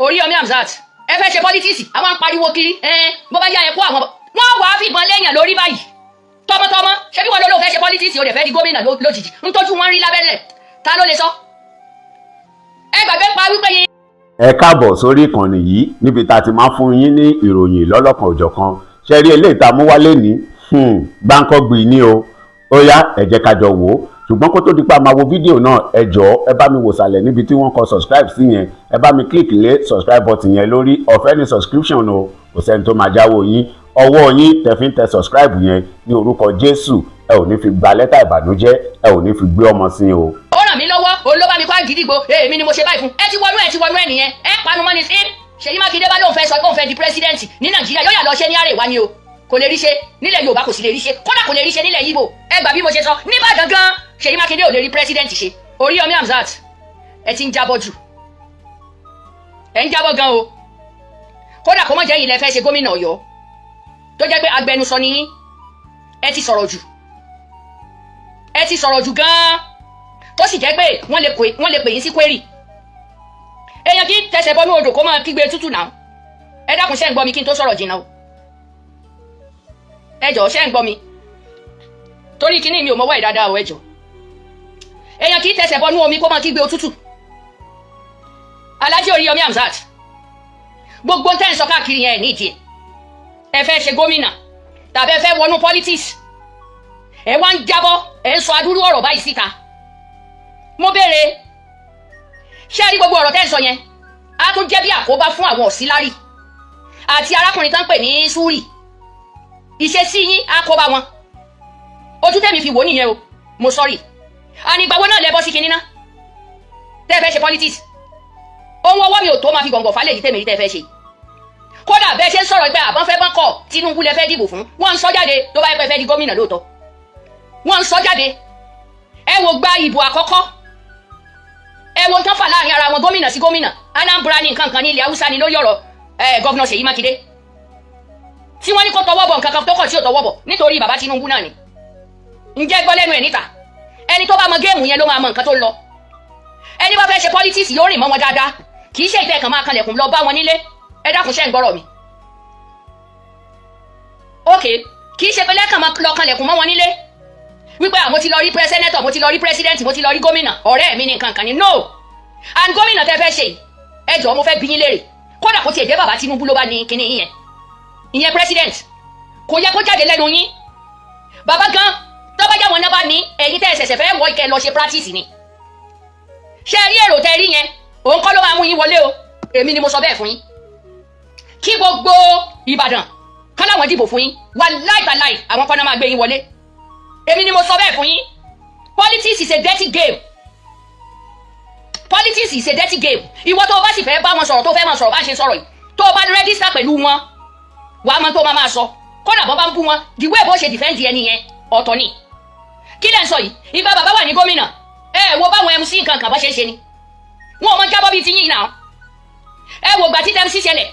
Oriyomi Hamzat ẹ fẹ́ ṣe politics àwọn pariwo kiri bó bá yá ẹ kó àwọn wọ́n wà á fìbọn lẹ́yìn lórí báyìí tọmọtọmọ ṣé bí wọn ló fẹ́ ṣe politics o dẹ̀ fẹ́ di gómìnà lójijì ń tọ́jú wọn rí lábẹ́lẹ̀ ta ló lè sọ ẹ gbàgbé pa wípé yín. ẹ káàbọ̀ sórí ìkànnì yìí níbi tá a ti máa fún yín ní ìròyìn lọ́lọ́kan òjọ̀kan ṣe rí eléyìí tá a mú wálé ní gbáǹkọ́gbì ní o ó yá ẹ jẹ́ ká jọ wò ó ṣùgbọ́n kó tó di pa máa wo fídíò náà ẹ jọ̀ọ́ ẹ bá mi wò sàlẹ̀ níbi tí wọ́n kọ subscribe sí yẹn ẹ bá mi click lé subscribe button yẹn lórí ọ̀fẹ́ ní subscription o kò sẹ́ni tó máa jáwọ́ yín ọwọ́ yín tẹ̀fín tẹ subscribe yẹn ní orúkọ Jésù ẹ ò ní fi gba lẹ́tà ìbànújẹ́ ẹ ò ní fi gbé ọmọ sí o. ó ràn mí lọ́wọ́ olóbá mi kó àgídìgbò èmi ni mo ṣe báyìí fún ẹ ti wọnú ẹ nìyẹn ẹ panu mọ́ ni sí Ṣèyí Mákindé bá lóun fẹ́ sọ pé òun fẹ́ di president ní Nàìjíríà yóò yà lọ ṣe ní àrèwá ni o kò lè rí ṣe nílẹ̀ Yorùbá kò sì lè rí ṣe kódà kò lè rí ṣe nílẹ̀ Ìgbò ẹ gbà bí mo ṣe sọ níbàdàn gan Ṣèyí Mákindé ò lè rí president ṣe Oriyomi Hamzat ẹ ti ń jábọ́ jù ẹ ń jábọ́ gan o kódà kó mọ̀ jẹ́ ilẹ̀ fẹ́ ṣe gómìnà Ọ̀yọ́ tó jẹ́ pé agbẹnusọ ni yín ẹ ti sọ̀rọ̀ jù gan tó sì jẹ́ pé wọ́n lè pè yín sí query èèyàn kí tẹsẹ̀ bọ́nú odò kó máa kígbe tútù náà ẹ dákun ṣẹ́ ń gbọ́ mi kí n tó sọ̀rọ̀ jìnnà o ẹ jọ̀ọ́ ṣẹ́ ń gbọ́ mi torí kíní mi ò mọ́wọ́ ẹ̀ dáadáa o ẹ jọ̀ọ́ èèyàn kì í tẹsẹ̀ bọ́nú omi kó máa kígbe òtútù Alhaji Oriyomi Hamzat gbogbo tẹ́ ń sọ káàkiri yẹn nídìí ẹ fẹ́ ṣe gómìnà tàbí ẹ fẹ́ wọnú politics ẹ wá ń jábọ́ ẹ ń sọ adúrú ọ̀rọ̀ báyìí síta mo béèrè ṣé rí gbogbo ọ̀rọ̀ tẹ́ ń sọ yẹn á tún jẹ́ bí àkóbá fún àwọn ọ̀sílárì àti arákùnrin tán pè ní Súrì ìṣesí yín á kóbá wọn ojú tẹ́mi fi wò nìyẹn o mo sọ́rí ànígbàwọ́ náà lẹ́bọ́ sí kinní ná tẹ́ ẹ fẹ́ ṣe politics ohun ọwọ́ mi ò tó máa fi gọ̀ǹgọ̀ falẹ̀ yìí tẹ́mi rí tẹ́ ẹ fẹ́ ṣe kódà bẹ́ẹ̀ ṣe ń sọ̀rọ̀ pé àbọ̀n fẹ́ bọ́n kọ̀ Tinubu lẹ fẹ́ dìbò fún wọ́n ń sọ jáde tó bá yẹ pé fẹ́ di gómìnà lóòótọ́ wọ́n ń sọ jáde ẹ wo gba ìbò àkọ́kọ́ ẹ wo tán fà láàrin ara wọn gómìnà sí gómìnà Anambra ní nǹkan kan ní ilẹ̀ Haúsá ni lórí ọ̀rọ̀ gọ́vnà Ṣèyí Mákindé tí wọ́n ní kó tọwọ́ bọ̀ nǹkan kan tó kọ̀ tí ò tọwọ́ bọ̀ nítorí bàbá Tinubu náà ni ǹjẹ́ gbọ́ lẹ́nu ẹ̀ níta ẹni tó bá mọ géèmù yẹn ló máa mọ nǹkan tó ń lọ ẹni bá fẹ́ ṣe politics yóò rìn mọ́ wọn dáadáa kì í ṣe ìfẹ́ kan máa kanlẹ̀kùn lọ bá wọn nílé ẹ dákun ṣẹ́ ń gbọ́rọ̀ mi ok kì í ṣe pé lẹ́kàn máa lọ kanlẹ̀kùn mọ́ wọn nílé wípé mo ti lọ rí sẹ́nẹ́tọ̀ mo ti lọ rí president mo ti lọ rí gómìnà ọ̀rẹ́ mi ní nǹkan kan ni no and gómìnà tẹ́ fẹ́ ṣe ẹ jọ̀ọ́ mo fẹ́ bi yín léèrè kódà kó tiẹ̀ jẹ́ bàbá Tinubu ló bá ní kinní ìyẹn president kò yẹ kó jáde lẹ́nu yín bàbá gan tó bá jáwọn náà bá ní ẹ̀yin tẹ́ ẹ ṣẹ̀ṣẹ̀ fẹ́ wọ ìkẹ́ lọ ṣe practice ni ṣé ẹ rí èrò tẹ́ rí yẹn òun kọ́ ló máa mú yín wọlé o èmi ni mo sọ bẹ́ẹ̀ fún yín kí gbogbo Ìbàdàn kán láwọn dìbò fún yín wàláì tàláì àwọn kan náà máa gbé yín wọlé èmi ni mo sọ bẹ́ẹ̀ fún yín politics is a dirty game politics is a dirty game ìwọ tó o bá sì fẹ́ bá wọn sọ̀rọ̀ tó fẹ́ máa sọ̀rọ̀ bá ṣe sọ̀rọ̀ yìí tó o bá rẹ́gísítà pẹ̀lú wọn wàá mọ tó máa sọ kódà bọ́ bá ń bú wọn dìwé bó ṣe dìfẹ́ǹdì ẹni yẹn ọ̀tọ̀ ni kí lẹ́ ń sọ yìí ìgbà bàbá wà ní gómìnà wo báwọn MC nǹkan kan bá ṣe ń ṣe ni wọn ò mọ jábọ́ bíi ti yín náà wo gbà tí MC ṣẹlẹ̀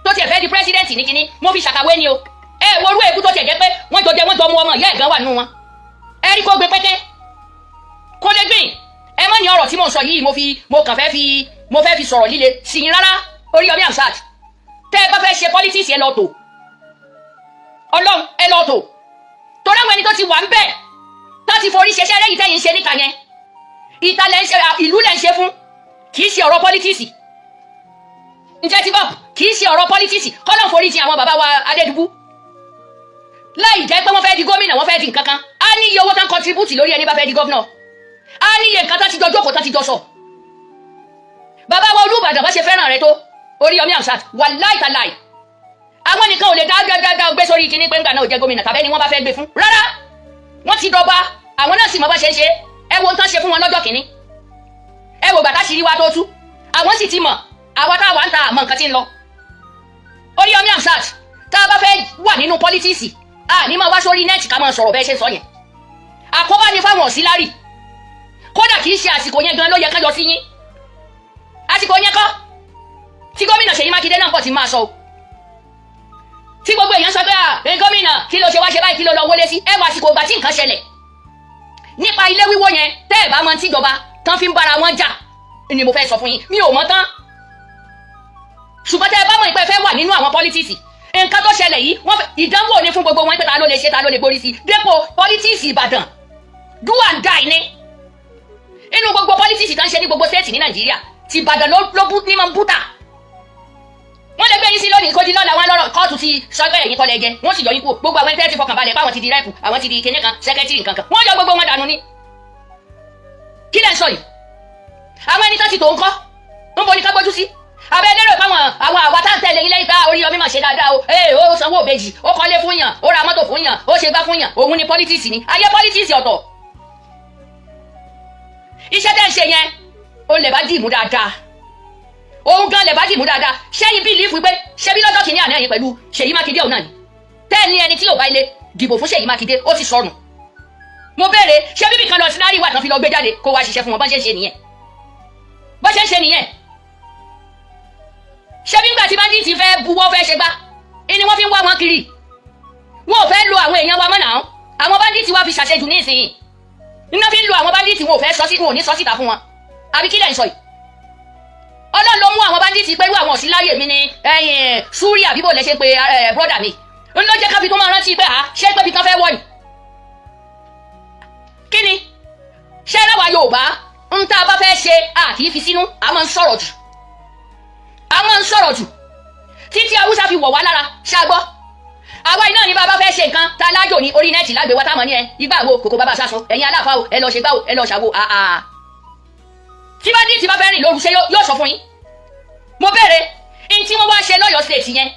tó tiẹ̀ fẹ́ di president ní kinní mo fi ṣàkàwé ni o wo orú èkú tó tiẹ̀ jẹ́ pé wọ́n jọ mú ọmọ ìyá ẹ̀gán wà nínú wọn rí kó gbé pẹ́tẹ́ kó lè gbìn ẹ mọ̀ ní ọ̀rọ̀ tí mò ń sọ yìí mo fẹ́ fi sọ̀rọ̀ líle sí yín rárá Oriyomi Hamzat tẹ́ ẹ bá fẹ́ ṣe politics ẹ lọ tò Ọlọ́run ẹ lọ tò torí àwọn ẹni tó ti wà ń bẹ̀ láti forí ṣẹṣẹ́ lẹ́yìn tẹ́yìn ṣe níta yẹn ìta lẹ́ ń ṣe ìlú lẹ́ ń ṣe fún kì í ṣe ọ̀rọ̀ politics ǹjẹ́ ti bọ̀ kì í ṣe ọ̀rọ̀ politics kọ́nà forí ti àwọn bàbá wa Adédùbú láì jẹ́ pé wọ́n fẹ́ di gómìnà wọ́n fẹ́ di nǹkan kan á ní iye owó tán contribute lórí ẹni bá fẹ́ di gómìnà á ní iye nǹkan tán ti jọ jókòó tán ti jọ sọ bàbá wa Olúbàdàn bá ṣe fẹ́ràn rẹ tó Oriyomi Hamzat wàláì tàláì àwọn nìkan ò lè dá gbé sórí kinní pé ńgbà náà ò jẹ́ gómìnà tàbí ẹni wọ́n bá fẹ́ gbé fún rárá wọ́n ti dọba àwọn náà sì mọ bá ṣe ń ṣe ẹ wo tán ṣe fún wọn lọ́jọ́ kìíní ẹ wo gbàtà ṣìírí wa tó tú àwọn sì ti mọ̀ àwa táwa ń ta àmọ́ nǹkan tí ń lọ Oriyomi Hamzat tá a bá fẹ́ wà nínú politics ní máa wá sórí nẹ́ẹ̀tì ká máa sọ̀rọ̀ bẹ́ẹ̀ ṣe sọ yẹn àkóbá ni fáwọn ọ̀sílárì kódà kì í ṣe àsìkò yẹn gan ló yẹ ká yọ sí yín àsìkò yẹn kọ́ tí gómìnà Ṣèyí Mákindé náà pọ̀ ti máa sọ o tí gbogbo èèyàn sọ pé gómìnà kí ló ṣe wá ṣe báyìí kí ló lọ wọlé sí ẹ wá àsìkò ìgbà tí nǹkan ṣẹlẹ̀ nípa ilé wíwó yẹn tẹ́ ẹ̀ bá mọ tíjọba tán fi ń bára wọn jà ni mo fẹ́ sọ fún yín mi ò mọ̀ tán ṣùgbọ́n tẹ́ ẹ bá mọ̀ ìpẹ́ fẹ́ wà nínú àwọn politics nǹkan tó ṣẹlẹ̀ yìí wọ́n ìdánwò ni fún gbogbo wọn pé ta ló lè ṣe ta ló lè borí sí dépò politics Ìbàdàn do and die ni inú gbogbo politics kan ṣe ní gbogbo state ní Nàìjíríà ti Ìbàdàn ló bú ní máa ń búta wọ́n lè gbé yín sí lónìí kó di lọ́la wọn lọ́rọ̀ kóòtù ti sọ pé ẹ̀yin kọ́lẹ̀ jẹ wọ́n sì yọ yín kú gbogbo àwọn ẹgbẹ́ ti fọkàn balẹ̀ fáwọn ti di rẹ́pù àwọn ti di kinní kan sẹ́kẹ́tìrì nǹkan kan wọ́n yọ gbogbo wọn dànù ni kí lẹ́ ń sọ yìí àwọn ẹni tó ti tó ń kọ́ ń bo ní ká gbójú sí abẹ́ lérò fáwọn àwọn àwa tá ń tẹ̀lé ilé ìka Oríyọmí mà ṣe dáadáa o ó sanwó òbejì ó kọ́lé fún yàn ó ra mọ́tò fún yàn ó ṣe gbá fún yàn òun ni politics ni ayé politics ọ̀tọ̀ iṣẹ́ tẹ́ ń ṣe yẹn ó lè bá dìmú dáadáa òun gan lè bá dìmú dáadáa ṣẹ́yìn bílífù pé ṣebí lọ́jọ́ kìíní àná yẹn pẹ̀lú Ṣèyí Mákindé òun náà ni tẹ́ẹ̀ni ẹni tí ò bá ilé dìbò fún Ṣèyí Mákindé ó ti sọnù mo béèrè ṣé bíbí kan lọ sí lárí ìwà tán fi lọ gbé jáde kó wá ṣiṣẹ́ fún wọn bọ́n ṣe ń ṣe nìyẹn ṣé bí ngbà tí bandits fẹ́ buwọ́ fẹ́ ṣe gbá ni wọ́n fi ń wá wọn kiri wọn ò fẹ́ lo àwọn èèyàn wa mọ́ náà àwọn bandits wa fi ṣàṣejù ní ìsìn iná fi ń lo àwọn bandits wọn ò fẹ́ wọn ò ní sọ síta fún wọn àbí kí lẹ̀ ń sọ yìí Ọlọ́run ló mú àwọn bandits pẹ̀lú àwọn òsínláyè mi ní Súrí àbíbò lè ṣe pé brọ́dà mi ń ló jẹ́ ká fi tó máa rántí pé ṣé pé bí kan fẹ́ wọ̀ ni kí ni ṣé láwa Yorùbá ń tá a bá fẹ́ ṣe kì í fi sínú a máa ń sọ̀rọ̀ jù àwọn ń sọ̀rọ̀ jù títí Haúsá fi wọ̀ wá lára ṣàgbọ́ àwa iná ní bàbá fẹ́ ṣe nǹkan tá a lájò ní orí nẹ́ẹ̀tì lágbè wá táwọn ní igbá wo kòkó bàbá sásán ẹ̀yin aláfa o ẹ lọ ṣe gbá o ẹ lọ ṣàwo tí bá dín tí bá fẹ́ rìn lóru ṣe yóò sọ fún yín mo béèrè in tí wọ́n wá ṣe lọ́yọ̀ state yẹn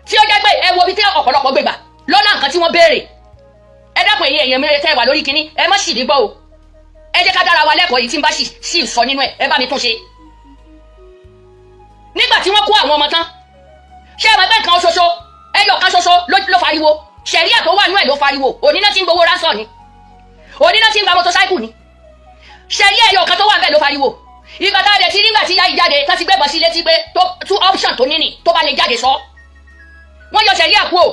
tí ó jẹ́ pé ẹ wo bí tí ọ̀pọ̀lọpọ̀ gbégbà lọ́nà nǹkan tí wọ́n béèrè ẹ dákun èyí mẹ́rẹ̀ tẹ́ wà lórí kinní ẹ má sì ní gbọ́ o ẹ jẹ́ ká dára wa lẹ́kọ̀ọ́ yìí tí ń bá sì sọ nínú ẹ bá mi tún ṣe nígbà tí wọ́n kó àwọn ọmọ tán ṣé ẹ máa gbẹ́ nǹkan ṣoṣo ẹyọ kan ṣoṣo ló fariwo ṣẹ̀ríà tó wà nú ẹ̀ ló fariwo oníná tí ń gbowó ránṣọ̀ ni oníná tí ń gba mọ́tòsáìkù ni ṣẹ̀ríà ẹyọ kan tó wà bẹ́ẹ̀ ló fariwo ìgbà tá a dẹ̀ ti nígbà tí yáyí jáde tá ti gbẹ́bọ̀ sí létí pé two option tó níní tó bá lè jáde sọ wọ́n yọ ṣẹ̀ríà kú o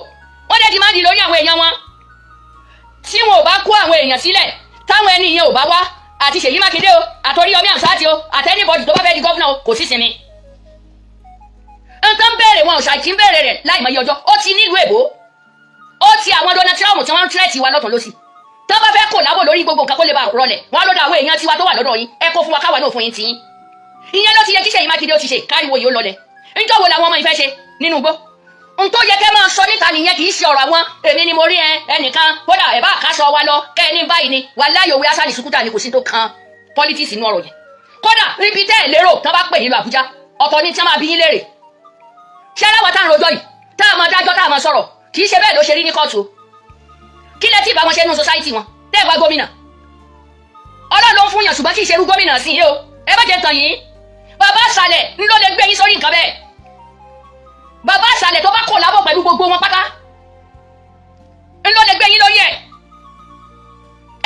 wọ́n dẹ̀ dìmáàdì lórí àwọn èèyàn wọn tí wọn ò bá kó àwọn èèyàn sílẹ̀ táwọn ẹni yẹn ò bá wá àti Ṣèyí Mákindé o àtOríyọmí àǹsáàtì o àtẹnibọdì tó bá fẹ́ di gọ́fúnà o kò sí sinmi nǹkan béèrè wọn ò ṣàìtì ń béèrè rẹ̀ láì mọ̀ iye ọjọ́ ó ti nílùú èbó ó ti àwọn Donald Trump tí wọ́n ń tírẹ̀tì wa lọ́tọ̀ lọ́sì tó bá fẹ́ kò lábò lórí gbogbo nǹkan kó lè bá rọlẹ̀ wọ́n á lọ́dọ̀ àwọn èèyàn tiwa tó wà lọ́dọ̀ yín ẹ kó fún wa káwa náà fún yín tiyín ìyẹn ló ti yẹ kí Ṣèyí Mákindé ó ti ṣe káríwo yìí ó lọlẹ̀ níjọ́ wo làwọn ọmọ ìfẹ́ ṣe nínú igbó n tó yẹ kẹ́ máa sọ níta nìyẹn kì í ṣe ọ̀rọ̀ àwọn èmi ni mo rí ẹnìkan kódà ẹ̀ bá àkáṣọ wa lọ kẹ́ ẹ ní báyìí ni wàláhì òwe asani sukuta ni kò sí tó kan politics inú ọ̀rọ̀ yẹn kódà ibi tẹ́ ẹ̀ lérò tán bá pè nílùú Àbújá ọ̀tọ̀ ni tí wọ́n máa bí yín léèrè ṣé aláwọ̀ tá à ń rojọ́ yìí tá a máa dájọ́ tá a máa sọ̀rọ̀ kì í ṣe bẹ́ẹ̀ ló ṣe rí ní kóòtù kí lẹ tí ìbá wọn ṣe nínú society wọn tẹ́ ẹ̀ wá gómìnà Ọlọ́run ló ń fún yàn ṣùgbọ́n kì í ṣe irú gómìnà sí yìí o ẹ má jẹ́ tàn yín bàbá àṣàlẹ̀ ń ló lè gbé yín sórí nǹkan bẹ́ẹ̀ bàbá àṣàlẹ̀ tó bá kò lábọ̀ pẹ̀lú gbogbo wọn pátá ń ló lè gbé yín lórí ẹ̀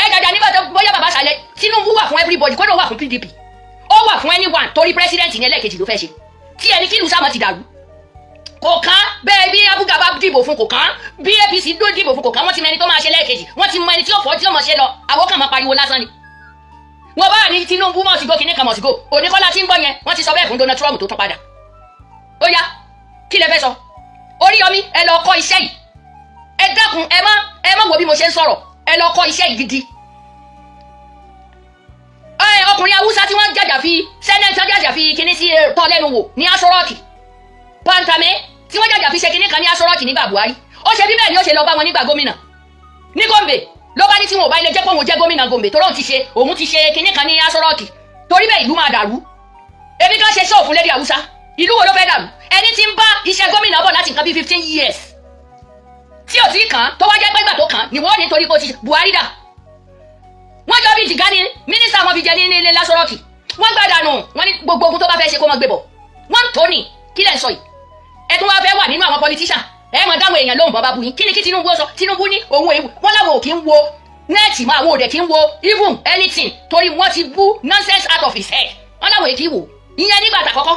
ẹ jàjà nígbà tó bóyá bàbá àṣàlẹ̀ Tinubu wà fún everybody kódà ó wà fún PDP ó wà fún anyone torí president ní ẹlẹ́ẹ̀kejì ló fẹ́ ṣe tí ẹni kí ìlú sáà ti dàrú kò kán bẹ́ẹ̀ bí Abuga bá dìbò fún kò kán bí APC ló dìbò fún kò kán wọ́n ti mọ ẹni tó máa ṣe lẹ́ẹ̀kejì wọ́n ti mọ ẹni tí ó fọ́ tí ó mọ̀ ṣe lọ àwọn kan máa pariwo lásán ni wọ́n bá ní Tinubu mọ̀ sí go kìíní kan mọ̀ sí go Oníkọ́lá tí ń gbọ́ yẹn wọ́n ti sọ bẹ́ẹ̀ fún Donald Trump tó tán padà ó yá kí lẹ fẹ́ sọ Oríyọmí ẹ lọ kọ́ iṣẹ́ yìí ẹ dákun ẹ má wo bí mo ṣe ń sọ̀rọ̀ ẹ lọ kọ́ iṣẹ́ yìí gidi ọkùnrin Haúsá tí wọ́n jàjà fi sẹ́nẹ̀tì jàjà fi kíní sí tọ́ lẹ́nu wò ní Aṣọ Rọ́ọ̀kì Pantame tí wọ́n jàjà fi ṣe kíní kan ní Aṣọ Rọ́ọ̀kì nígbà Buhari ó ṣe bí bẹ́ẹ̀ ni ó ṣe lọ bá wọn nígbà gómìnà ní Gombe ló bá ní tí wọn ò bá ilé jẹ́ pé òun jẹ́ gómìnà Gombe tó lóun ti ṣe kíní kan ní Aṣọ Rọ́ọ̀kì torí bẹ́ẹ̀ ìlú máa dàrú ebi kan ṣe ṣọ́ọ̀fù lédè Haúsá ìlú wo ló fẹ́ dàrú ẹni tí ń bá iṣẹ́ gómìnà bọ̀ láti nǹkan bí 15 years tí ò tí kàn tó wá jẹ́ pé ìgbà tó kàn ni wọ́n ní torí kó ti Buhari dà wọ́n jọ bí jìgá ni mínísítà wọn fi jẹ ní ilé Aṣọ Rọ́ọ̀kì wọ́n gbà dànù wọ́n ní gbogbo ogun tó bá fẹ́ ṣe kó mọ́ gbé bọ̀ wọ́n tó ní kí lẹ̀ ń sọ yìí ẹ tún wá fẹ́ wà nínú àwọn politician ẹ mọ̀ dáwọn èèyàn lóhùn bọ́ bá bu yín kí ni kí Tinubu sọ Tinubu ní òun èèwù wọ́n láwọn ò kí ń wo nẹ́ẹ̀tì mọ́ àwọn òde kí ń wo even anything torí wọ́n ti bú nonsense out of his head wọ́n láwọn èkì wò ìyẹn nígbà àtàkọ́kọ́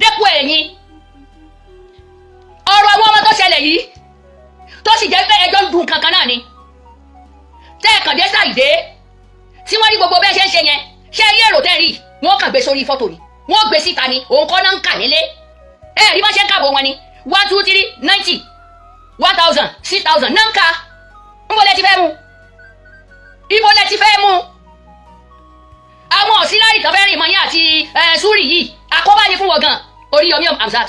dẹ́kun ẹ̀yìn ọ̀rọ̀ àwọn ọmọ tó ṣẹlẹ̀ yìí tó sì jẹ́ pé ẹjọ́ ń dùn kankan náà ni tẹ́ẹ̀kàndé ṣàìdé tí wọ́n rí gbogbo bẹ́ẹ̀ ṣe ń ṣe yẹn ṣé rí èrò tẹ́ rí wọ́n kàn gbé sórí fọ́tò ni wọ́n gbé síta ni òun kọ́ náà ń kà nílé rí bá ṣe ń kàbọ̀ wọn ni 1 2 3 90 1000 6000 náà ń ka níbo lẹ ti fẹ́ mú ibo lẹ ti fẹ́ mú àwọn ọ̀sílárì kan fẹ́ rìn mọ́ yín àti súrì yìí àkóbá ni fún wọn gan Oriyomi Hamzat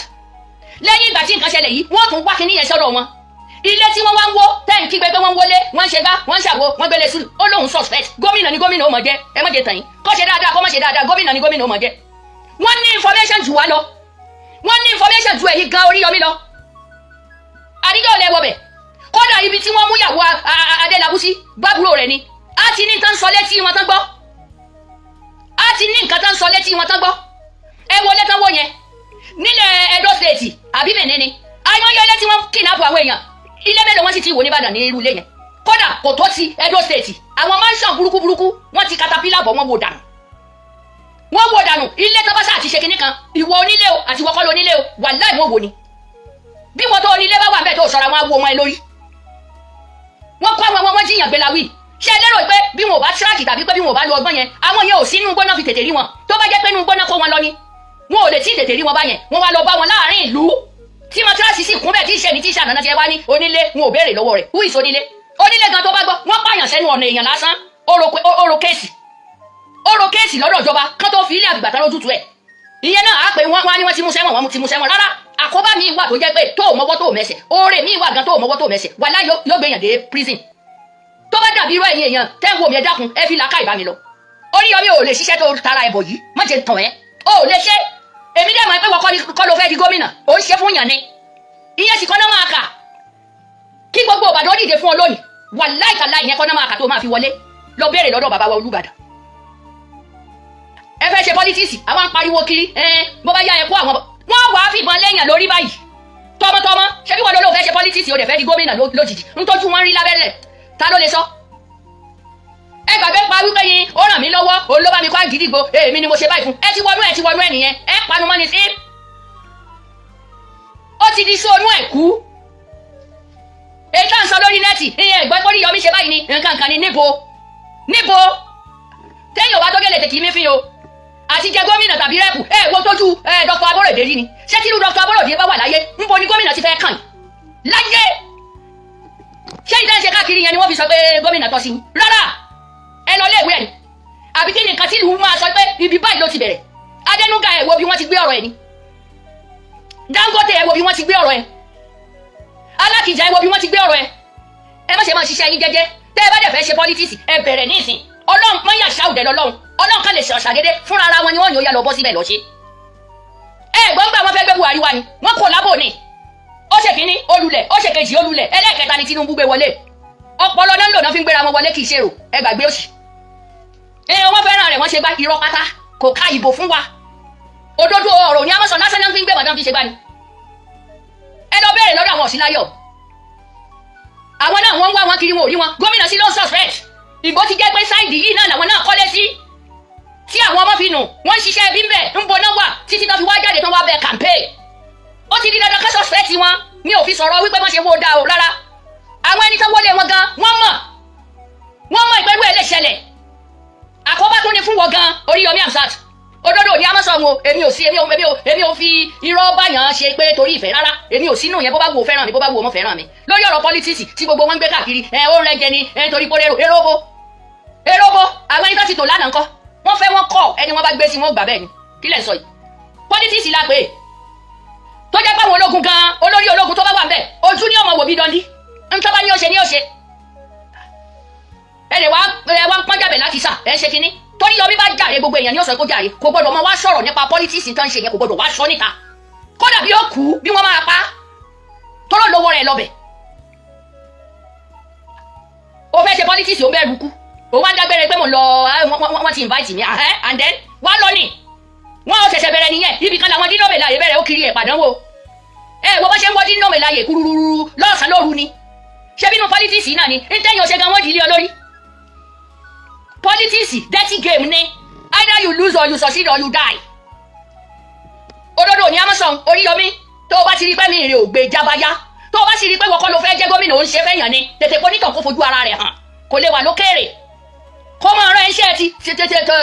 lẹ́yìn ìgbà tí nǹkan ṣẹlẹ̀ yìí wọ́n tún wá kíní yẹn sọ́dọ̀ wọn ilé tí wọ́n wá ń wó tẹ́ǹ kígbe pé wọ́n ń wọlé wọ́n ń ṣe bá wọ́n ń ṣàwo wọ́n gbélé sùn ó lóun suspect gómìnà ni gómìnà ó mọ̀ jẹ́ ẹ má jẹ tàn yín kó ṣe dáadáa kó má ṣe dáadáa gómìnà ni gómìnà ó mọ̀ jẹ́ wọ́n ní information jù wá lọ wọ́n ní information ju èyí gan Oriyomi lọ àdíjọ́ lẹ wọbẹ̀ kódà ibi tí wọ́n mú yàwó Adélabúsí gbàbúrò rẹ̀ ni a ti ní tán sọ létí wọn tán gbọ́ a ti ní nǹkan tán sọ létí wọn tán gbọ́ ẹ wọlé tán wọ yẹn nílẹ̀ Edo State àbí Benin ni ayọ́yọ́ ilé tí wọ́n kidnap àwọn èèyàn ilé mélòó wọ́n sì ti wò níbàdàn ní irú ilé yẹn kódà kò tó ti Edo State àwọn mansion burúkú wọ́n ti katapila bọ̀ wọ́n wò dànù ilé tọ́básà àti ṣe kinní kan ìwọ onílé o àti wọ́kọ́ lónílé o wàláì wọ́n wò ni bí wọ́n tó onílé bá wà bẹ́ẹ̀ tó sọ̀rọ̀ wọn á wo wọn lórí wọ́n kọ́ àwọn wọn jiyàn gbéláwì ṣé lérò pé bí wọn ò bá tíráàkì tàbí pé bí wọn ò bá lo ọgbọ́n yẹn àwọn yẹn ò sí inú gbọ́ná fi tètè rí wọn tó bá jẹ́ pé inú gbọ́ná kó wọn lọ ni wọn ò lè tí tètè rí wọn báyẹn wọn wá lọ bá wọn láàrin ìlú tí matrasi sì kún bẹ́ẹ̀ tí ìṣẹ́ni tí ìṣànà ti ẹ wá ní onílé wọn ò béèrè lọ́wọ́ rẹ̀ who is onílé gan tó bá gbọ́ wọ́n pààyàn sẹ́nu ọ̀nà èèyàn lásán oro kéèsì lọ́dọ̀ ìjọba kán tó fi ilé àgbàtà lójútu ẹ̀ ìyẹn náà á pé wọ́n ní wọ́n ti mú sẹ́wọ̀n wọ́n ti mú sẹ́wọ̀n rárá àkóbá mi wà tó jẹ́ pé tó mọ́wọ́ tó mẹ́sẹ̀ oore mi wà gan tó mọ́wọ́ tó mẹ́sẹ̀ wàlá yóò gbé yàn dé prison tó bá dàbí irú ẹ̀yin èèyàn tẹ́ ń wo mi ẹ dákun ẹ fi làákà ìbá mi lọ Oriyomi ò lè ṣiṣẹ́ tó tara ẹ̀bọ̀ yìí má jẹ́ tàn ẹ́ ò lè ṣe èmi dẹ̀ mọ̀ pé wọ́n kọ́ ló fẹ́ di gómìnà ò ń ṣe fún yàn ni ìyẹn sì kọ́ náà máa kà kí gbogbo Ìbàdàn dìde fún ọ lónìí wàláì kàlá ìyẹn kọ́ náà máa kà tó máa fi wọlé lọ béèrè lọ́dọ̀ bàbá wa Olúbàdàn ẹ fẹ́ ṣe politics àwọn ń pariwo kiri bó bá yá ẹ kó àwọn wọ́n wàá fìbọn lẹ́yìn lórí báyìí tọmọtọmọ ṣé bí wọn ló fẹ́ ṣe politics ó dẹ̀ fẹ́ di gómìnà lójijì ń tọ́jú wọn rí lábẹ́lẹ̀ ta ló lè sọ ẹ gbàgbé pa wípé yín ó ràn mí lọ́wọ́ òun ló bá mi kó àgídìgbò èmi ni mo ṣe báyìí fún ẹ ti wọnú ẹ nìyẹn ẹ panu mọ́ ni sí ó ti di sóònù ẹ̀ kú èyí tá à ń sọ lórí nẹ́ẹ̀tì ìyẹn ẹ̀gbọ́n Oriyomi ṣe báyìí ni nǹkan kan ni níbo téèyàn bá tó gẹ̀lẹ̀ tèkì mí fi o àti jẹ gómìnà tàbí rẹ́pù wo tójú Dr. Aborode rí ni ṣé tí irú Dr. Aborode bá wà láyé níbo ni gómìnà ti fẹ́ kàn láyé ṣé ìdá ń ṣe káàkiri yẹn ni wọ́n fi sọ pé gómìnà tọ́ sí i rárá ẹ lọ léèwé ẹ̀ ni àbí kí ni nǹkan tí ìlú máa sọ pé ibi báyìí ló ti bẹ̀rẹ̀ Adénúgà ẹ̀ wo bí wọ́n ti gbé ọ̀rọ̀ ẹ̀ ni Dangote ẹ̀ wo bí wọ́n ti gbé ọ̀rọ̀ ẹ̀ Alákìjà ẹ̀ wo bí wọ́n ti gbé ọ̀rọ̀ ẹ̀ ẹ má ṣe máa ṣiṣẹ́ yín jẹ́jẹ́ tẹ́ ẹ bá dẹ̀ fẹ́ ṣe politics ẹ bẹ̀rẹ̀ nísìn Ọlọ́run mọ́ yà ṣáùdẹ̀ Ọlọ́run kan lè ṣàṣàdédé fúnra ara wọn ni wọ́n ní ó yá lọ bọ́ síbẹ̀ lọ ṣe gbọ́ngbà wọn fẹ́ gbé Buhari wá ni wọ́n kò lábò ní ó ṣe kínní olùlẹ̀ ó ṣe kejì olùlẹ̀ ẹlẹ́ẹ̀kẹta ni Tinubu gbé wọlé ọpọlọ náà ń lò náà fi ń gbéra wọn wọlé kì í ṣèrò ẹ gbàgbé òsì wọ́n fẹ́ràn rẹ̀ wọ́n ṣe gbá irọ́ pátá kò ká ìbò fún wa òdodo ọ̀rọ̀ ní amọ̀sán lásán náà fi ń gbé bàdán fi ṣe gbá ni ẹ lọ bẹ̀rẹ̀ lọ́dọ̀ àwọn Ọ̀ṣínláyọ̀ àwọn náà wọ́n ń wá wọn kiri wọn ò rí wọn gómìnà sí ló ń suspect ìbò ti jẹ́ pé sáìdì yìí náà làwọn náà kọ́lé sí tí àwọn ọmọ fi nù wọ́n ń ṣiṣẹ́ bí ń bẹ̀ ń bọ̀ náà wà títí tó fi wá jáde tó wá bẹ̀ campaign ó ti di dandan ká suspect wọn mi ò fi sọ̀rọ̀ wípé wọ́n ṣe wó dáa o rárá àwọn ẹni tó wọlé wọn gan wọ́n mọ̀ ìpẹ́rú ẹ̀ lè ṣẹlẹ̀ àkóbá tó ní fún wọn gan Oriyomi Hamzat òdodo ní amọ̀sán o èmi ò fi irọ́ báyàn ṣe pé torí ìfẹ́ rárá èmi ò sínú yẹn bó bá wo fẹ́ràn mi bó bá wo ọmọ fẹ́ràn mi lórí ọ̀rọ̀ politics tí gbogbo wọn ń gbé káàkiri ó ń rẹ́jẹ ni torí pé eróbo àwọn ẹni tó ti tò lánàá ńkọ́ wọ́n fẹ́ wọ́n kọ́ ẹni wọ́n bá gbé sí wọn gbà bẹ́ẹ̀ ni kí lẹ̀ ń sọ yìí politics la pé tó jẹ́ pé àwọn ológun gan olórí ológun tó bá wà ń bẹ̀ ojú ní ọmọ wò bí dọ́ndí ntọ́ bá ní ó ṣe ẹ wá ń pọ́n jàbẹ̀ láti sà ẹ ṣe kínní torí Yomi bá jàre gbogbo èèyàn ní ọ̀sán kó jàre kò gbọdọ̀ máa wá sọ̀rọ̀ nípa politics tó ń ṣe yẹn kò gbọdọ̀ wá sọ níta kódà bí ó kú bí wọ́n máa pa tọ́lọ́ lówó rẹ̀ lọ́bẹ̀ ó fẹ́ ṣe politics ó ń bẹ̀rù kú ó wá ń dágbére pé mo lọ wọ́n ti invite mi and then wá lọ nì wọ́n ó ṣẹ̀ṣẹ̀ bẹ̀rẹ̀ nìyẹn ibì kan làwọn dínlọ́mẹ̀ láàyè bẹ̀rẹ̀ ó kiri ẹ̀ pàdánwò wo bá ṣe ń wọ́ dínlọ́mẹ̀ láàyè kúrúrú lọ́sàn-án lóru ni ṣé bínú politics náà ni ntẹ́yìn ọ̀ṣẹ́ gan wọ́n dìlé olórí politics dirty game ni either you lose or you succeed or you die òdodo ní amọ̀sán Oriyomi tó o bá ti rí pé mi ìrìn ògbé jábáyá tó o bá sì rí pé wọ́n kọ́ ló fẹ́ jẹ́ gómìnà ó ń ṣe fẹ́yàn ni tètè ponítàn kó fojú ara rẹ̀ hàn kò lè wà lókèrè kó máa rán iṣẹ́ ti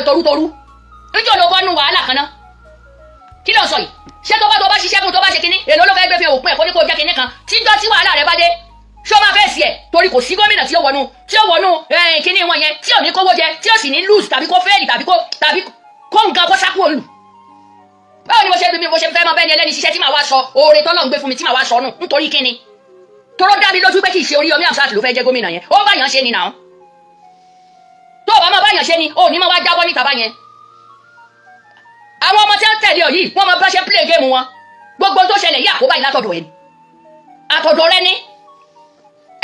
torutoru níjọ́ ló bọ́ nù wàhálà kan náà kí ló sọ yìí ṣé tó bá ṣiṣẹ́ fún tó bá ṣe kí kinní kan tíjọ́ tí wàhálà rẹ bá dé ṣó máa fẹ́ sí ẹ̀ torí kò sí gómìnà tí ó wọnú kinní wọn yẹn tí ò ní kówó jẹ tí ò sì ní lose tàbí kó fẹ́ẹ̀lì tàbí kó nǹkan kó sákú òlù. báwo ni mo ṣe fẹ́ máa bẹ́ni ẹlẹ́ni ṣiṣẹ́ tí màá wá sọ oore tọ́lọ́ ń gbé fún mi tí màá wá sọ nù nítorí kíni toró dá mi lójú pé kì í ṣe Oríyọmí Hamzat ló fẹ́ jẹ́ gómìnà yẹn ó bá yàn ṣe ni nà ó tó o bá máa bá yàn ṣe ni ó ní máa wá jábọ́ níta bá yẹn. àwọn ọmọ tí wọ́n tẹ̀lé ọ yìí wọ́n máa bá ṣe play game wọn gbogbo tó ṣẹlẹ̀ yìí àkóbá yìí látọ̀dọ̀ ẹ̀ ni àtọ̀dọ̀ rẹ ni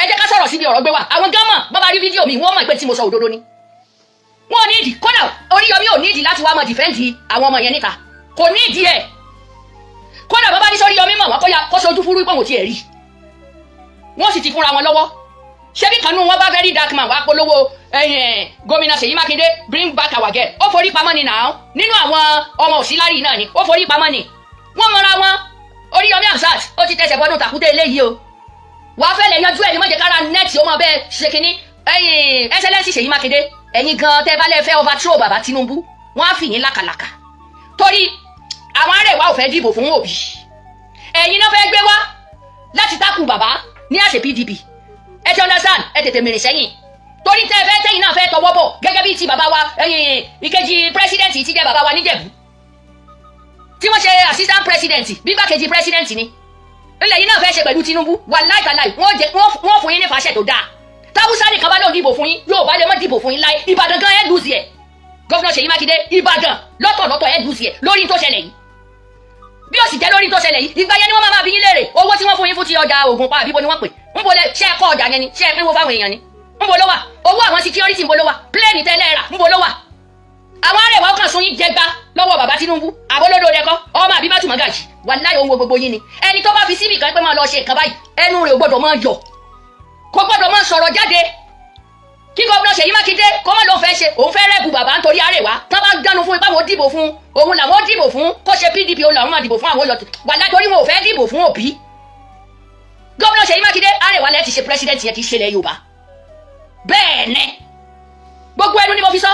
ẹ jẹ́ ká sọ̀rọ̀ síbi ọ̀rọ̀ gbé wa àwọn gánmọ̀ bá bá rí fídíò mi wọ́n mọ̀ pé tí mo sọ òdodo ni wọ́n ní ìdí kódà Oríyọmí ò ní ìdí láti wá máa dìfẹ́ǹdì àwọn ọmọ yẹn níta kò ní ìdí ẹ̀ kódà bá bá ní Oríyọmí mọ̀ wọ́n kó sojú fúrú pé wọ́n ti ẹ̀ rí wọ́n sì ti fúnra wọn lọ́wọ́ ṣebí kanú wọn bá very dark man wá polówó gómìnà Ṣèyí Mákindé bring back our girl ó forí pamọ́ ni náà nínú àwọn ọmọ òsínlárì náà ni ó forí pamọ́ ni wọ́n mọra wọn Oríyọmí Hamzat ó ti tẹsẹ̀ bọ́dún tàkúté eléyìí o wàá fẹ́ lè yanjú ẹ̀ ní mọ̀jẹ̀ kára nẹ́ẹ̀tì ó máa bẹ́ẹ̀ ṣe kínní ẹsẹ̀lẹ́sì Ṣèyí Mákindé ẹ̀yin gan tẹ́ bá lẹ́ fẹ́ overthrow bàbá Tinubu wọ́n á fi yín lákàlàkà torí àwọn arẹwà ò fẹ́ dìbò fún Obi ẹ̀yin náà fẹ́ gbé wá láti tákù bàbá ní àṣẹ PDP ẹ ti understand ẹ tètè mèrè sẹ́yìn torí tẹ́ ẹ fẹ́ tẹ́yìn náà fẹ́ tọwọ́ bọ̀ gẹ́gẹ́ bí ti bàbá wa ìkejì president ti jẹ́ bàbá wa níjẹ̀bú tí wọ́n ṣe assistant president bígbàkejì president ni ilẹ̀ yìí náà fẹ́ ṣe pẹ̀lú Tinubu wà láìkàláì wọ́n fún yín ní fàṣẹ tó dáa tábùsà nìkan bá lóun dìbò fún yín yóò bá lè mọ́ dìbò fún yín láì Ìbàdàn gan ẹ̀ lùsì ẹ̀ gọ́fúnà Ṣèyí Mákindé Ìbàdàn lọ́tọ̀lọ́tọ̀ ẹ̀ lùsì ẹ̀ lórí tó ṣẹlẹ̀ yìí bí ó sì jẹ́ lórí tó ṣẹlẹ̀ yìí ìgbà yẹn ni wọ́n máa bí yín léèrè owó tí wọ́n fún yín fún ti ọjà Ògùn pa àbíbo ni wọ́n pè ń bo lẹ ṣe ẹ̀kọ́ ọjà yẹn ni ṣe ẹ̀pínwó fáwọn èèyàn ni ń bo ló wà owó àwọn security ń bo ló wà pléènì tẹ́lẹ̀ rà ń bo ló wà àwọn arẹwà ọkàn sun yín jẹgba lọ́wọ́ bàbá Tinubu àbólódó dẹkọ́ ọmọ Àbíbátù Màgàjí wàláhì ohun gbogbo yín ni ẹni tó bá fi síbì kan pé máa lọ ṣe nǹkan báyìí ẹnu rẹ̀ ò gbọ́dọ̀ máa yọ kò gbọ́dọ̀ máa sọ̀rọ̀ jáde kí gómìnà Ṣèyí Mákindé kó má lọ fẹ́ ṣe òun fẹ́ rẹ́bù bàbá nítorí arẹwà tán bá dánu fún ipá wọn dìbò fún òun làwọn dìbò fún kó ṣe PDP òun làwọn máa dìbò fún àwọn yọtì wàláhì torí wọn ò fẹ́ dìbò fún Òbí gómìnà Ṣèyí Mákindé arẹwà lẹ ti ṣe president yẹn kì í ṣe ilẹ̀ Yorùbá bẹ́ẹ̀ ni gbogbo ẹnu ni mo fi sọ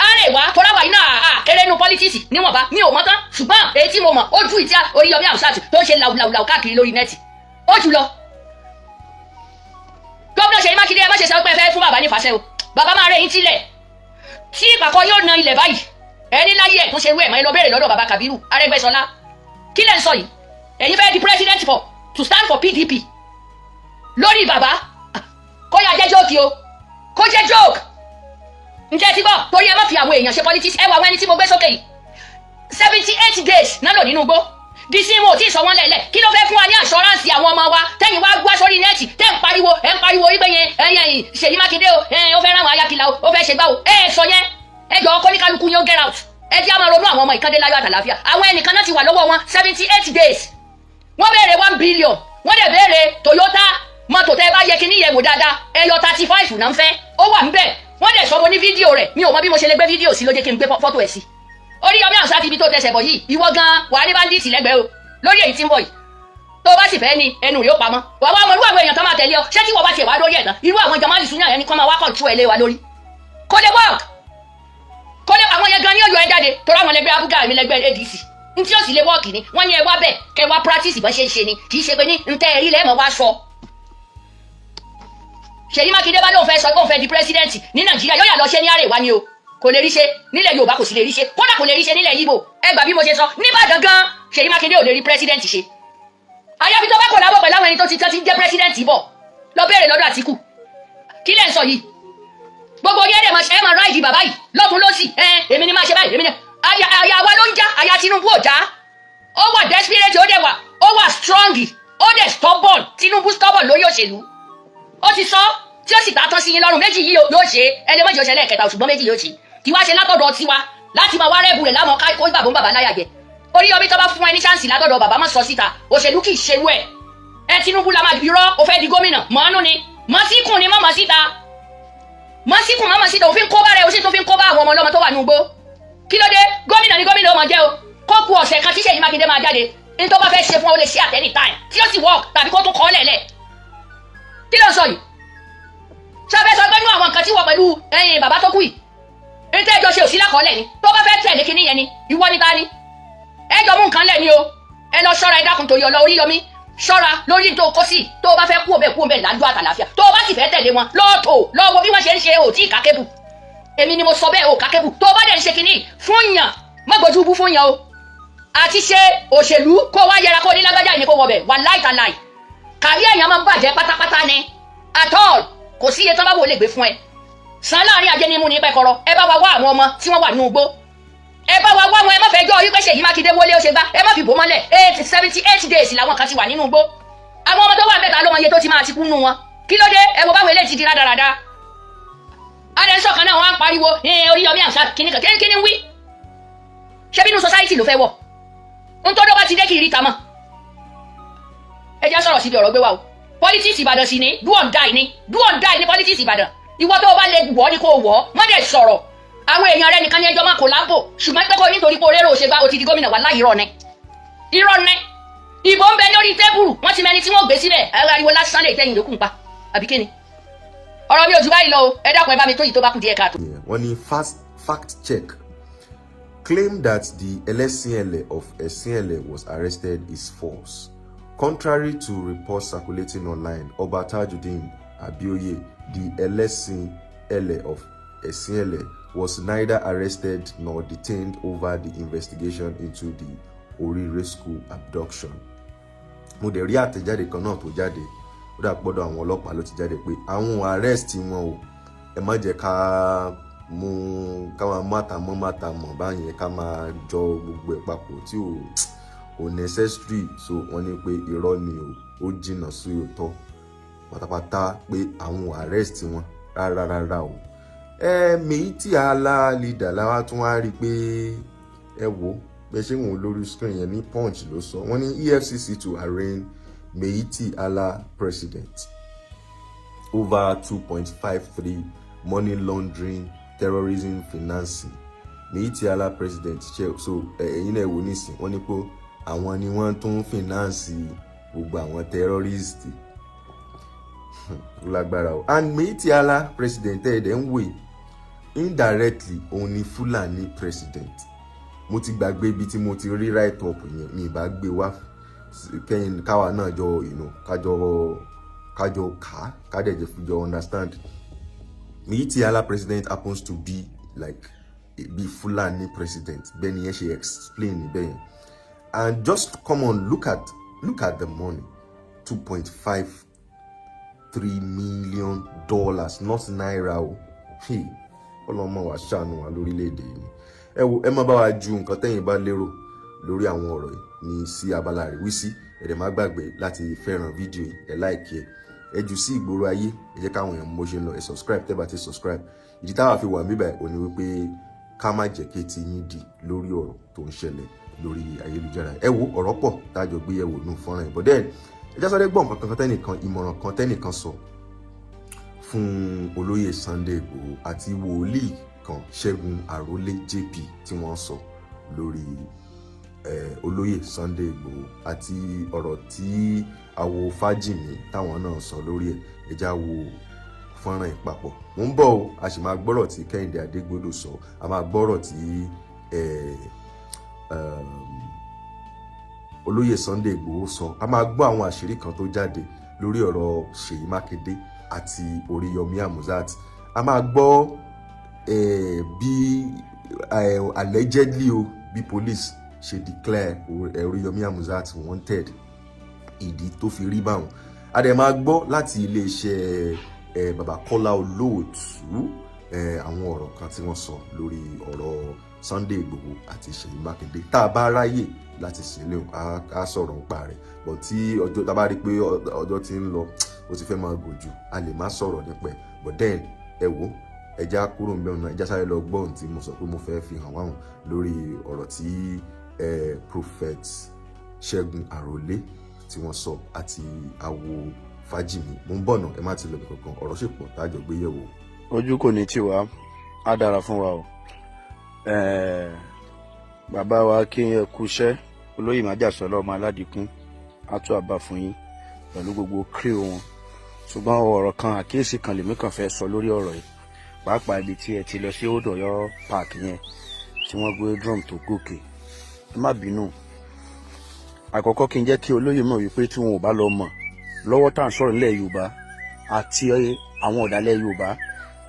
arẹwà tọ́láwà iná àkẹrẹ inú pọ́lítíìsì níwọ̀nba mi ò mọ̀ tán ṣùgbọ́n èyí tí mo mọ̀ ó ju ìtí Oríyọmí Hamzat tó ń ṣe làwùlàwù káàkiri lórí nẹ́ẹ̀tì ó jù lọ gómìnà Ṣèyí Mákindé ẹ má ṣe sọ pé ẹ fẹ́ fún bàbá ní fàṣẹ o bàbá máa rẹ̀ yín tilẹ̀ tí ìpàkọ́ yóò na ilẹ̀ báyìí ẹni láyé ẹ̀ tó ṣe wú ẹ̀ mọ́ ẹ lọ béèrè lọ́dọ̀ bàbá Kàbírù Arẹ́gbẹ́ṣọlá kí lẹ́ ń sọ yìí ẹ̀yin fẹ́ di president to stand for PDP lórí bàbá kó yá jẹ́ jókì o kó jẹ́ jókì ǹjẹ́ ti gbọ́ torí ẹ má fi àwọn èèyàn ṣe politics ẹ wà àwọn ẹni tí mo gbé sókè yìí 78 days náà lò nínú igbó dc wọn ò tí ì sọ wọn lẹ́lẹ̀ kí ló fẹ́ fún wa ní assurance àwọn ọmọ wa tẹ́yìn wá gbá sórí nẹ́ẹ̀tì tẹ́ ń pariwo wípé yẹn Ṣèyí Mákindé o ó fẹ́ ràn wọ́n ayakìlá o ó fẹ́ ṣe gbá o sọ yẹn ẹ jọ ọkọ ní kálukú yóò get out ẹ jẹ́ àmọ́ ronú àwọn ọmọ ìkàndé láyọ̀ àtàlàáfíà àwọn ẹnìkan náà ti wà lọ́wọ́ wọn 78 days wọ́n béèrè 1 billion wọ́n dẹ̀ béèrè Toyota mọ́tò tẹ́ bá yẹ kí níyẹn wò dáadáa ẹyọ 35 náà ń fẹ́ ó wà ń bẹ̀ wọ́n dẹ̀ sọ mo ní fídíò rẹ̀ mi ò mọ bí mo ṣe lè gbé fídíò sí ló jẹ́ kí n gbé fọ́tò ẹ̀ sí Oríyọmí Hamzat ibi tó tẹsẹ̀ bọ̀ yìí ìwọ gan wà ní báńdíìtì lẹ́gbẹ̀ẹ́ o lórí èyí tí ń bọ̀ yìí tó bá sì fẹ́ ni ẹnu rẹ̀ ó pamọ́ wà wá mọ irú àwọn èèyàn tó máa tẹ̀lé ọ ṣé tí wọ́n bá tiẹ̀ wá lórí ẹ̀ tán irú àwọn jamaali sunya yẹn ni kọ́ máa wá kọ̀ọ̀tù ẹ̀ lé wa lórí kó lè work kó lè àwọn yẹn gan ni yóò yọ ẹ jáde torí àwọn ẹlẹgbẹ́ abúgá mi lẹ́gbẹ́ ADC n tí ó sì lè work ni wọ́n ní ẹ wá bẹ̀ kẹ wá practice bọ́n ṣe ń ṣe ni kì í ṣe pé ní n tẹ́ ẹ̀rí lẹ́ẹ̀mọ́ wá sọ Ṣèyí Mákindé bá lóun fẹ́ sọ pé òun fẹ́ di president ní Nàìjíríà yóò yà lọ ṣe ní àrèwá ni o kò lè rí ṣe nílẹ̀ Yorùbá kò sì lè rí ṣe kódà kò lè rí ṣe nílẹ̀ Ìgbò ẹ gbà bí mo ṣe sọ níbàdàn gan Ṣèyí Mákindé ò lè rí president ṣe àyàfi tó bá kò lábọ̀ pẹ̀lú àwọn ẹni tó ti jẹ́ president bọ̀ lọ béèrè lọ́dọ̀ Àtíkù kí lẹ̀ ń sọ yìí gbogbo yẹn dẹ̀ ẹ máa ráìdì bàbá yìí lọ́tún lọ́sì èmi ni máa ṣe báyìí èmi ni àyà wa ló ń já àyà Tinubu ò já ó wà desperate ó wà strong ó dẹ̀ stubborn Tinubu stubborn lórí òṣèlú ó ti sọ tí ó sì bá tán sí yín lọ́rùn méjì yìí yóò ṣe ẹni méjì oṣù ẹlẹ́ẹ̀kẹta ṣùgbọ́n méjì yóò ṣe tí wá ṣe látọ̀dọ̀ tiwa láti máa wá rẹ́bù rẹ̀ láwọn kó bàbá láyà jẹ Oríyọmí tó bá fún ẹ ní chance látọ̀dọ̀ bàbá má sọ síta òṣèlú kì í ṣe wẹ̀ ẹ Tinubu la máa irọ́ ó fẹ́ di gómìnà mọ́nú ni mọ́síkùn ni mọ́ síta mọ́síkùn mọ́ síta òfin kó bá rẹ̀ ó sì tó fi ń kó bá àwọn ọmọ ọlọ́mọ tó wà ní ugbó kí ló dé gómìnà ni gómìnà ó máa jẹ́ o kó ku ọ̀sẹ̀ kan tí Ṣèyí Mákindé máa jáde ní tó bá fẹ́ ṣe fún ọ lè ṣe at any time tí ó sì work tàbí kó tún kọ́ lẹ̀lẹ̀ kí ló sọ yìí ṣàfẹ́ sọ pé nú àwọn nǹkan tí wọ́n pẹ̀lú ẹ̀yìn bàbá tó kù yìí ní tẹ́jọ́ ṣe òsínlá kọ́lẹ̀ ni tó bá fẹ́ tẹ̀lé kinní yẹn ni ìwọ níta ni ẹjọ́ mú nǹkan lẹ̀ ni o ẹ lọ ṣọ́ra ẹ dákun torí ọlọ Oríyọmí ṣọ́ra lórí tó kó sí tó bá fẹ́ kú òbẹ̀ lájú àtàlàfíà tó bá sì fẹ́ tẹ̀lé wọn lọ́ọ̀tò lọ́wọ́ bí wọ́n ṣe ń ṣe ò tí ì kákébù èmi ni mo sọ bẹ́ẹ̀ ò kákébù tó bá dẹ̀ ń ṣe kinní fún yàn má gbójú bú fún yàn o àti ṣe òṣèlú kó wá yẹra kó ní lágbájá yìí kó wọ bẹ̀ wà láìtàláì kárí èèyàn máa ń bàjẹ́ pátápátá ni at all kò sí iye tán bá wò lè gbé fún ẹ san láàrin ajé ní mú ní pẹ́kọ̀rọ̀ ẹ bá wa wá àwọn ọmọ tí wọ́n wà nínú igbó ẹ bá wa wá wọn ẹ má fẹ́ jọ́ yí pé Ṣèyí Mákindé wọlé ó ṣe gbá ẹ má fi bò mọ́lẹ̀ 78 days làwọn kan ti wà nínú igbó àwọn ọmọ tó wà mẹ́ta ló mọ iye tó ti máa ti kú nù wọn kí ló dé ẹ wo báwo eléyìí ti di rádaràda adẹ́sọ̀ kan náà wọ́n á ń pariwo Oríyọmí àṣà kìnnìkan kíní ń wí ṣé bínú society ló fẹ́ wọ̀ ń tó dọ́gba ti dé kì í rí ta mọ́ ẹ já sọ̀rọ̀ síbi ọ̀rọ̀ gbé wa o politics Ìbàdàn sì ni do or die ni politics Ìbàdàn ìwọ tó o bá lè wọ̀ ni kò wọ̀ wọ́n dẹ̀ sọ̀rọ̀ àwọn èèyàn rẹ nìkan ní ẹjọ́ máa kò lápò ṣùgbọ́n pé kò nítorí pé orérò òṣègbà ó ti di gómìnà wà láì irọ́ ni ìbò ń bẹ lórí tébùrù wọ́n ti mẹni tí wọ́n gbé síbẹ̀ ariwo lásán lè tẹ̀yìn lókùn pa àbí kíni ọ̀rọ̀ mi ò jù báyìí lọ o ẹ dákun ẹ bá mi tó yìí tó bá kù díẹ̀ káàtó. wọ́n ní fact check claim that the Elesiele of Esiele was arrested is false. Contrary to reports circulating online, Oba Tajudeen Abioye, the Elesiele of Esiele, was neither arrested nor detained over the investigation into the Orire School abduction. Mo dẹ̀ rí àtẹ̀jáde kan náà tó jáde ó dà gbọ́dọ̀ àwọn ọlọ́pàá ló ti jáde pé àwọn arrest wọn o ẹ má jẹ́ ká máa mátàmọ́ báyẹn ká máa jọ gbogbo ẹ̀ papọ̀ tí ò necessary so wọ́n ní pé irọ́ ni ó jìnnà sí òótọ́ pátápátá pé àwọn arrest wọn rárá o Méjì Àlà leader láwa tún wá rí pé ẹ wò bẹ́ẹ̀ ṣé wọn lórí screen yẹn ní Punch ló sọ wọ́n ní EFCC to arraign Méjì Àlà president over 2.53 money laundering terrorism financing. Méjì Àlà president so ẹ̀yin náà wò nísìn wọ́n ní pé àwọn ni wọ́n tún finance gbogbo àwọn terrorist lágbára o and Méjì Àlà president ẹ̀dẹ̀ ń wè indirectly òun ni Fúlàní president. Mo ti gbàgbé ibi tí mo ti rí write up yẹn mi ìbá gbé wá kẹ́yìn káwa náà jọ kájọ kádẹ̀jẹ̀ fújọ understand. Méjì Àlà president happens to be like be Fulani president bẹ́ẹ̀ni yẹn ṣe explain bẹ́ẹ̀ yẹn and just come on look at the money $2.53 million not naira o ọlọ́mọ wa ṣàánú wa lórílẹ̀‐èdè yìí ẹ má bá wa ju nǹkan tẹ́yìn bá lérò lórí àwọn ọ̀rọ̀ yìí ní sí abala àríwísí ẹ̀dẹ̀ má gbàgbé láti fẹ́ràn fídíò yìí ẹ láìkí ẹ jù sí ìgboro ayé ẹ jẹ́ káwọn èèyàn mo ṣe ń lọ ẹ subscribe tẹ́ bá ti subscribe ìdí táwa fi wà níbẹ̀ ò ní wípé ká má jẹ́ kí etí yín di lórí ọ̀rọ̀ tó ń ṣẹlẹ̀ lórí ayélujára ẹ wo ọ̀rọ̀ pọ̀ tájọ gbé yẹ̀wò nù fọ́nrán yìí but then ẹ já sáré gbọ́n kankan tẹ́nìkan ìmọ̀ràn kan tẹ́nìkan sọ fún olóyè Sunday Igboho àti wòlíì kan Ṣẹ́gun Àrólé JP tí wọ́n sọ lórí olóyè Sunday Igboho àti ọ̀rọ̀ tí àwo Fájìmí táwọn náà sọ lórí ẹ̀ ẹjá wo fọ́nrán ìpapọ̀ mo ń bọ̀ o a sì máa gbọ́rọ̀ tí Kẹ́hìndé Adégbodò sọ a máa gbọ́rọ̀ tí olóyè Sunday Igboho sọ a máa gbọ́ àwọn àṣírí kan tó jáde lórí ọ̀rọ̀ Ṣèyí Mákindé àti Oriyomi Hamzat a máa gbọ́ bí allegedly o bí police ṣe declare Oriyomi Hamzat wanted ìdí tó fi rí báwọn a dẹ̀ máa gbọ́ láti iléeṣẹ́ bàbá Kọ́lá Olóòtú àwọn ọ̀rọ̀ kan tí wọ́n sọ lórí ọ̀rọ̀ Sunday Igboho àti Ṣèyí Mákindé tá a bá ráyè láti sílẹ̀ a sọ̀rọ̀ nípa rẹ̀ bọ̀ tí ọjọ́ tá a bá rí pé ọjọ́ ti ń lọ ó ti fẹ́ máa gòjù a lè má sọ̀rọ̀ nípa ẹ̀ but then ẹ wo ẹja kúrò ń bẹ̀rù náà ẹja sáré lọ gbọ́ ohun tí mo sọ pé mo fẹ́ fi hàn wáhùn lórí ọ̀rọ̀ tí prophet Ṣẹ́gun Àrólé tí wọ́n sọ àti àwo Fájìmí mo ń bọ̀ náà ẹ má ti lọ bí kankan ọ̀rọ̀ ṣe pọ̀ tájọ gbé yẹ̀wò. ojú kò ní tiwa á dára fún wa o bàbá wa kí ẹ kúṣẹ́ olóyè májàsọ́lá ọmọ aládìkún á tó àbá fún yín pẹ̀lú gbogbo kírì wọn ṣùgbọ́n ọ̀rọ̀ kan àkíyèsí kan lèmi kàn fẹ́ sọ lórí ọ̀rọ̀ yìí pàápàá ibi tí ẹ ti lọ sí Old Ọ̀yọ́ park yẹn tí wọ́n gbé drum tó gòkè ẹ má bínú àkọ́kọ́ kí n jẹ́ kí olóyè mọ̀ wípé tí wọn ò bá lọ mọ̀ lọ́wọ́ tá à ń sọ̀rọ̀ nílẹ̀ Yorùbá àti àwọn ọ̀dàlẹ̀ Yorùbá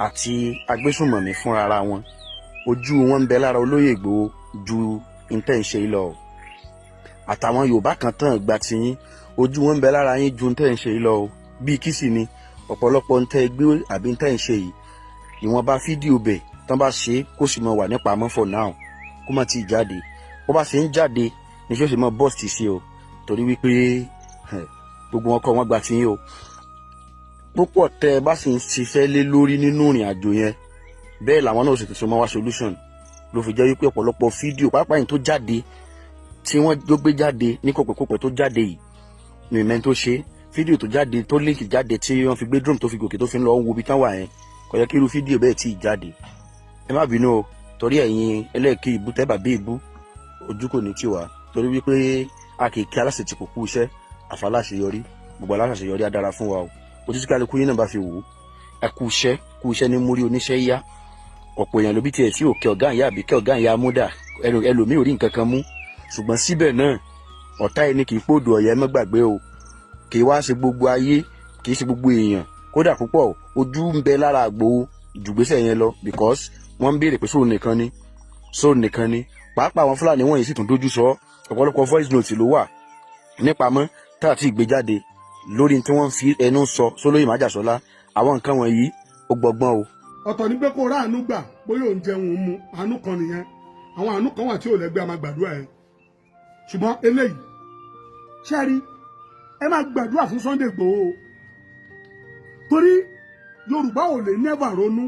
àti agbésùnmọ̀mí fúnra ara wọn ojú wọn ń bẹ lára olóyè Ìgbòho ju intense lọ àtàwọn Yorùbá kan tán gba tiyín ojú wọn ń bẹ lára yín ju intense lọ bíi kí sì ni ọ̀pọ̀lọpọ̀ ntẹ́ gbé àbí intense yìí ìwọ̀nba fídíò bẹ̀ tán bá ṣe kó sì mọ wà nípa mọ́ for now kó má ti jáde bó bá ṣe ń jáde ní ṣé ó sì mọ bọ́ọ̀sì sí o torí wípé gbogbo wọn kọ́ wọn gba tiyín o púpọ̀ tẹ́ bá sì ń ṣiṣẹ́ lé lórí nínú ìrìn àjò yẹn bẹ́ẹ̀ làwọn náà sì tún mọ́ wá solution ló fi jẹ́ wípé ọ̀pọ̀lọpọ̀ fídíò pàápàá yìí tó jáde tí wọ́n ló gbé jáde ní kọ̀pẹ̀kọ̀pẹ̀ tó jáde yìí ní ìmẹ́ tó ṣe fídíò tó jáde tó líǹkì jáde tí wọ́n fi gbé drone tó fi gòkè tó fi ń lọ wo ibi tán wà yẹn kò yẹ kí irú fídíò bẹ́ẹ̀ tí ì jáde ẹ má bínú o torí ẹ̀yin ẹlẹ́ẹ̀kí ìbú tẹ́ bàbí ìbú ojú kò ní tiwa torí wípé a kì í kí aláṣẹ tí kò kú iṣẹ́ àfàláṣeyọrí gbogbo aláṣeyọrí á dára fún wa o ojú tí kálukú yín náà bá fi wò ó ẹ kú iṣẹ́ ní múrí oníṣẹ́ yá ọ̀pọ̀ èèyàn ló bí tiẹ̀ tí ò kẹ́ ọ̀gá ìyá àbí kẹ́ ọ̀gá ìyá amúdà ẹlòmíì ò rí nǹkan kan mú ṣùgbọ́n síbẹ̀ náà ọ̀tá ẹni kì í pòdù ọ̀yẹ́ mọ́ gbàgbé o kì í wá ṣe gbogbo ayé kì í ṣe gbogbo èèyàn kódà púpọ̀ ojú ń bẹ lára Ìgbòho ìjùgbésẹ̀ yẹn lọ because wọ́n ń béèrè pé sóò nìkan ni pàápàá àwọn Fúlàní wọ̀nyí sì tún dojú sọ ọ̀pọ̀lọpọ̀ voice note ló wà nípamọ́ tá àti ìgbéjáde lórí tí wọ́n fi ẹnu sọ sólóyè májàsọ́lá àwọn nǹkan wọ̀nyí ó gbọgbọ́n o. ọ̀tọ̀ ní pé kó ráàánú gbà bóyá òun jẹun mu àánú kan nìyẹn àwọn àánú kan wà tí ò lẹ́gbẹ́ a máa gbàdúrà ẹ̀ ṣùgbọ́n eléyìí ṣẹ́rí ẹ máa gbàdúrà fún Sunday Igboho torí Yorùbá ò lè never ronú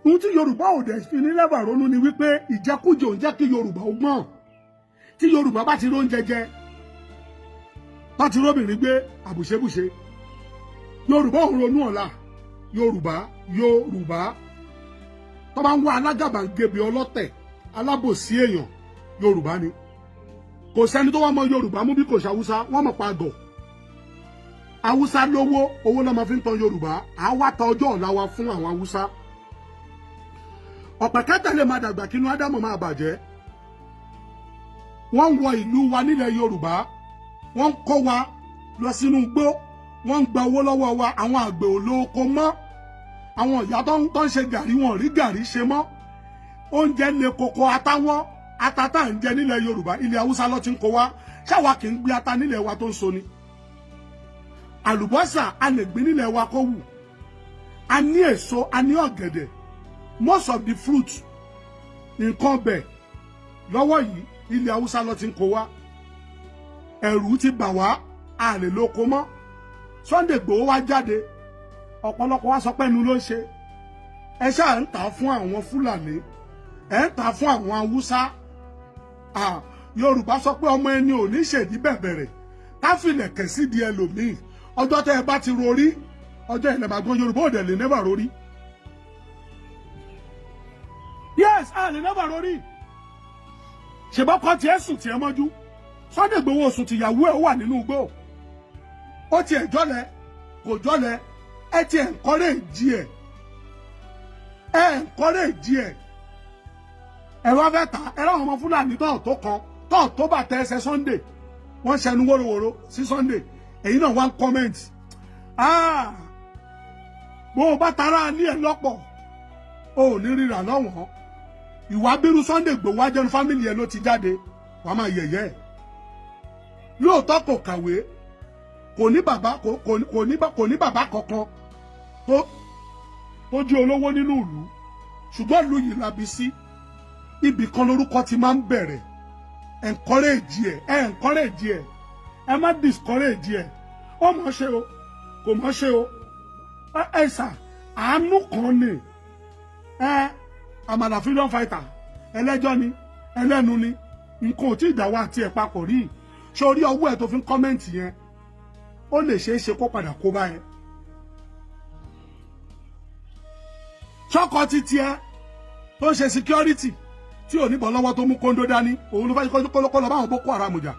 ohun tí Yorùbá ò dẹ̀ fi ní never ronú ni wípé ìjẹkújẹ ò ń jẹ́ kí Yorùbá ó gbọ́n tí Yorùbá bá ti róúnjẹ jẹ bá ti róbìnrin gbé àbùṣebùṣe Yorùbá ò ronú ọ̀la Yorùbá tó bá ń wá alágàbàgebè ọlọ́tẹ̀ alábòsí èèyàn Yorùbá ni kò sẹ́ni tó wá mọ Yorùbá mú bí kò ṣe Haúsá wọ́n mọ̀ pa àgọ̀ Haúsá lówó owó lọ́mọ fi ń tan Yorùbá àwa ta ọjọ́ ọ̀la wa fún àwọn Haúsá ọ̀pẹ̀ kẹta lè máa dàgbà kínú Ádámù máa bàjẹ́ wọ́n ń wọ ìlú wa nílẹ̀ Yorùbá wọ́n ń kó wa lọ sínú igbó wọ́n ń gba owó lọ́wọ́ wa àwọn àgbẹ̀ olóko mọ́ àwọn ìyá tó ń ṣe gàrí wọn rí gàrí ṣe mọ́ oúnjẹ lè koko atáwọ́ atata ń jẹ nílẹ̀ Yorùbá ilẹ̀ Haúsá ló ti ń kó wa ṣáwa kì í gbé ata nílẹ̀ wa tó ń so ni àlùbọ́sà a lè gbé nílẹ̀ wa kó wù a ní èso a ní ọ̀gẹ̀dẹ̀ most of the fruit nǹkan bẹ̀ lọ́wọ́ yìí ilẹ̀ Haúsá ló ti ń kó wa ẹ̀rù ti bà wá a lè lóko mọ́ Sunday Igboho wá jáde ọ̀pọ̀lọpọ̀ wá sọ pé ẹnu ló ń ṣe ẹ ṣáà ń tà fún àwọn Fúlàní ẹ ń tà fún àwọn Haúsá Yorùbá sọ pé ọmọ ẹni ò ní ṣèdí bẹ̀bẹ̀rẹ̀ káfílẹ̀ kẹ̀sí di ẹlòmíì ọjọ́ tẹ́ ẹ bá ti rorí ọjọ́ ilẹ̀ bàgbọ́n Yorùbá ò dẹ̀ lè never rorí yes a lè never rorí ṣèbọ́kọ tiẹ̀ sùn tiẹ̀ mọ́jú Sunday Igboho sùn tìyàwó ẹ̀ wà nínú igbó ó tiẹ̀ jọ́lẹ̀ kò jọ́lẹ̀ ẹ ti encourage ẹ̀ ẹ wá fẹ́ ta ẹ ráwọn ọmọ Fúlàní tó tó bàtà ẹsẹ̀ Sunday wọ́n ṣẹnu wóróworó sí Sunday èyí náà wá ń comment bó o bá tara ní ẹ lọ́pọ̀ o ò ní ríra lọ́wọ́n ìwà bírú Sunday Igboho wá jẹun fámìlì ẹ ló ti jáde wàá máa yẹ̀yẹ́ ẹ̀ lóòótọ́ kò kàwé kò ní bàbá kankan tó jẹ́ olówó nínú ìlú ṣùgbọ́n ìlú yìí labi sí ibì kan lórúkọ ti máa ń bẹ̀rẹ̀ encourage ẹ̀ ẹ má discourage ẹ̀ ó mọ̀ ṣe o kò mọ̀ ṣe o ẹ sà àánú kan ni àmàlà freedom fighter ẹlẹ́jọ́ ni ẹlẹ́nu ni nǹkan ò tí ì dá wa àti ẹ̀ papọ̀ rí ṣé orí ọwọ́ ẹ̀ tó fi ń kọ́mẹ́ǹtì yẹn ó lè ṣeé ṣe kó padà kó bá ẹ ṣọkọ ti tiẹ̀ tó ń ṣe security tí ò ní bọ̀ lọ́wọ́ tó mú kóńdó dání òun ló fẹ́ kó lọ báwọn Boko Haram jà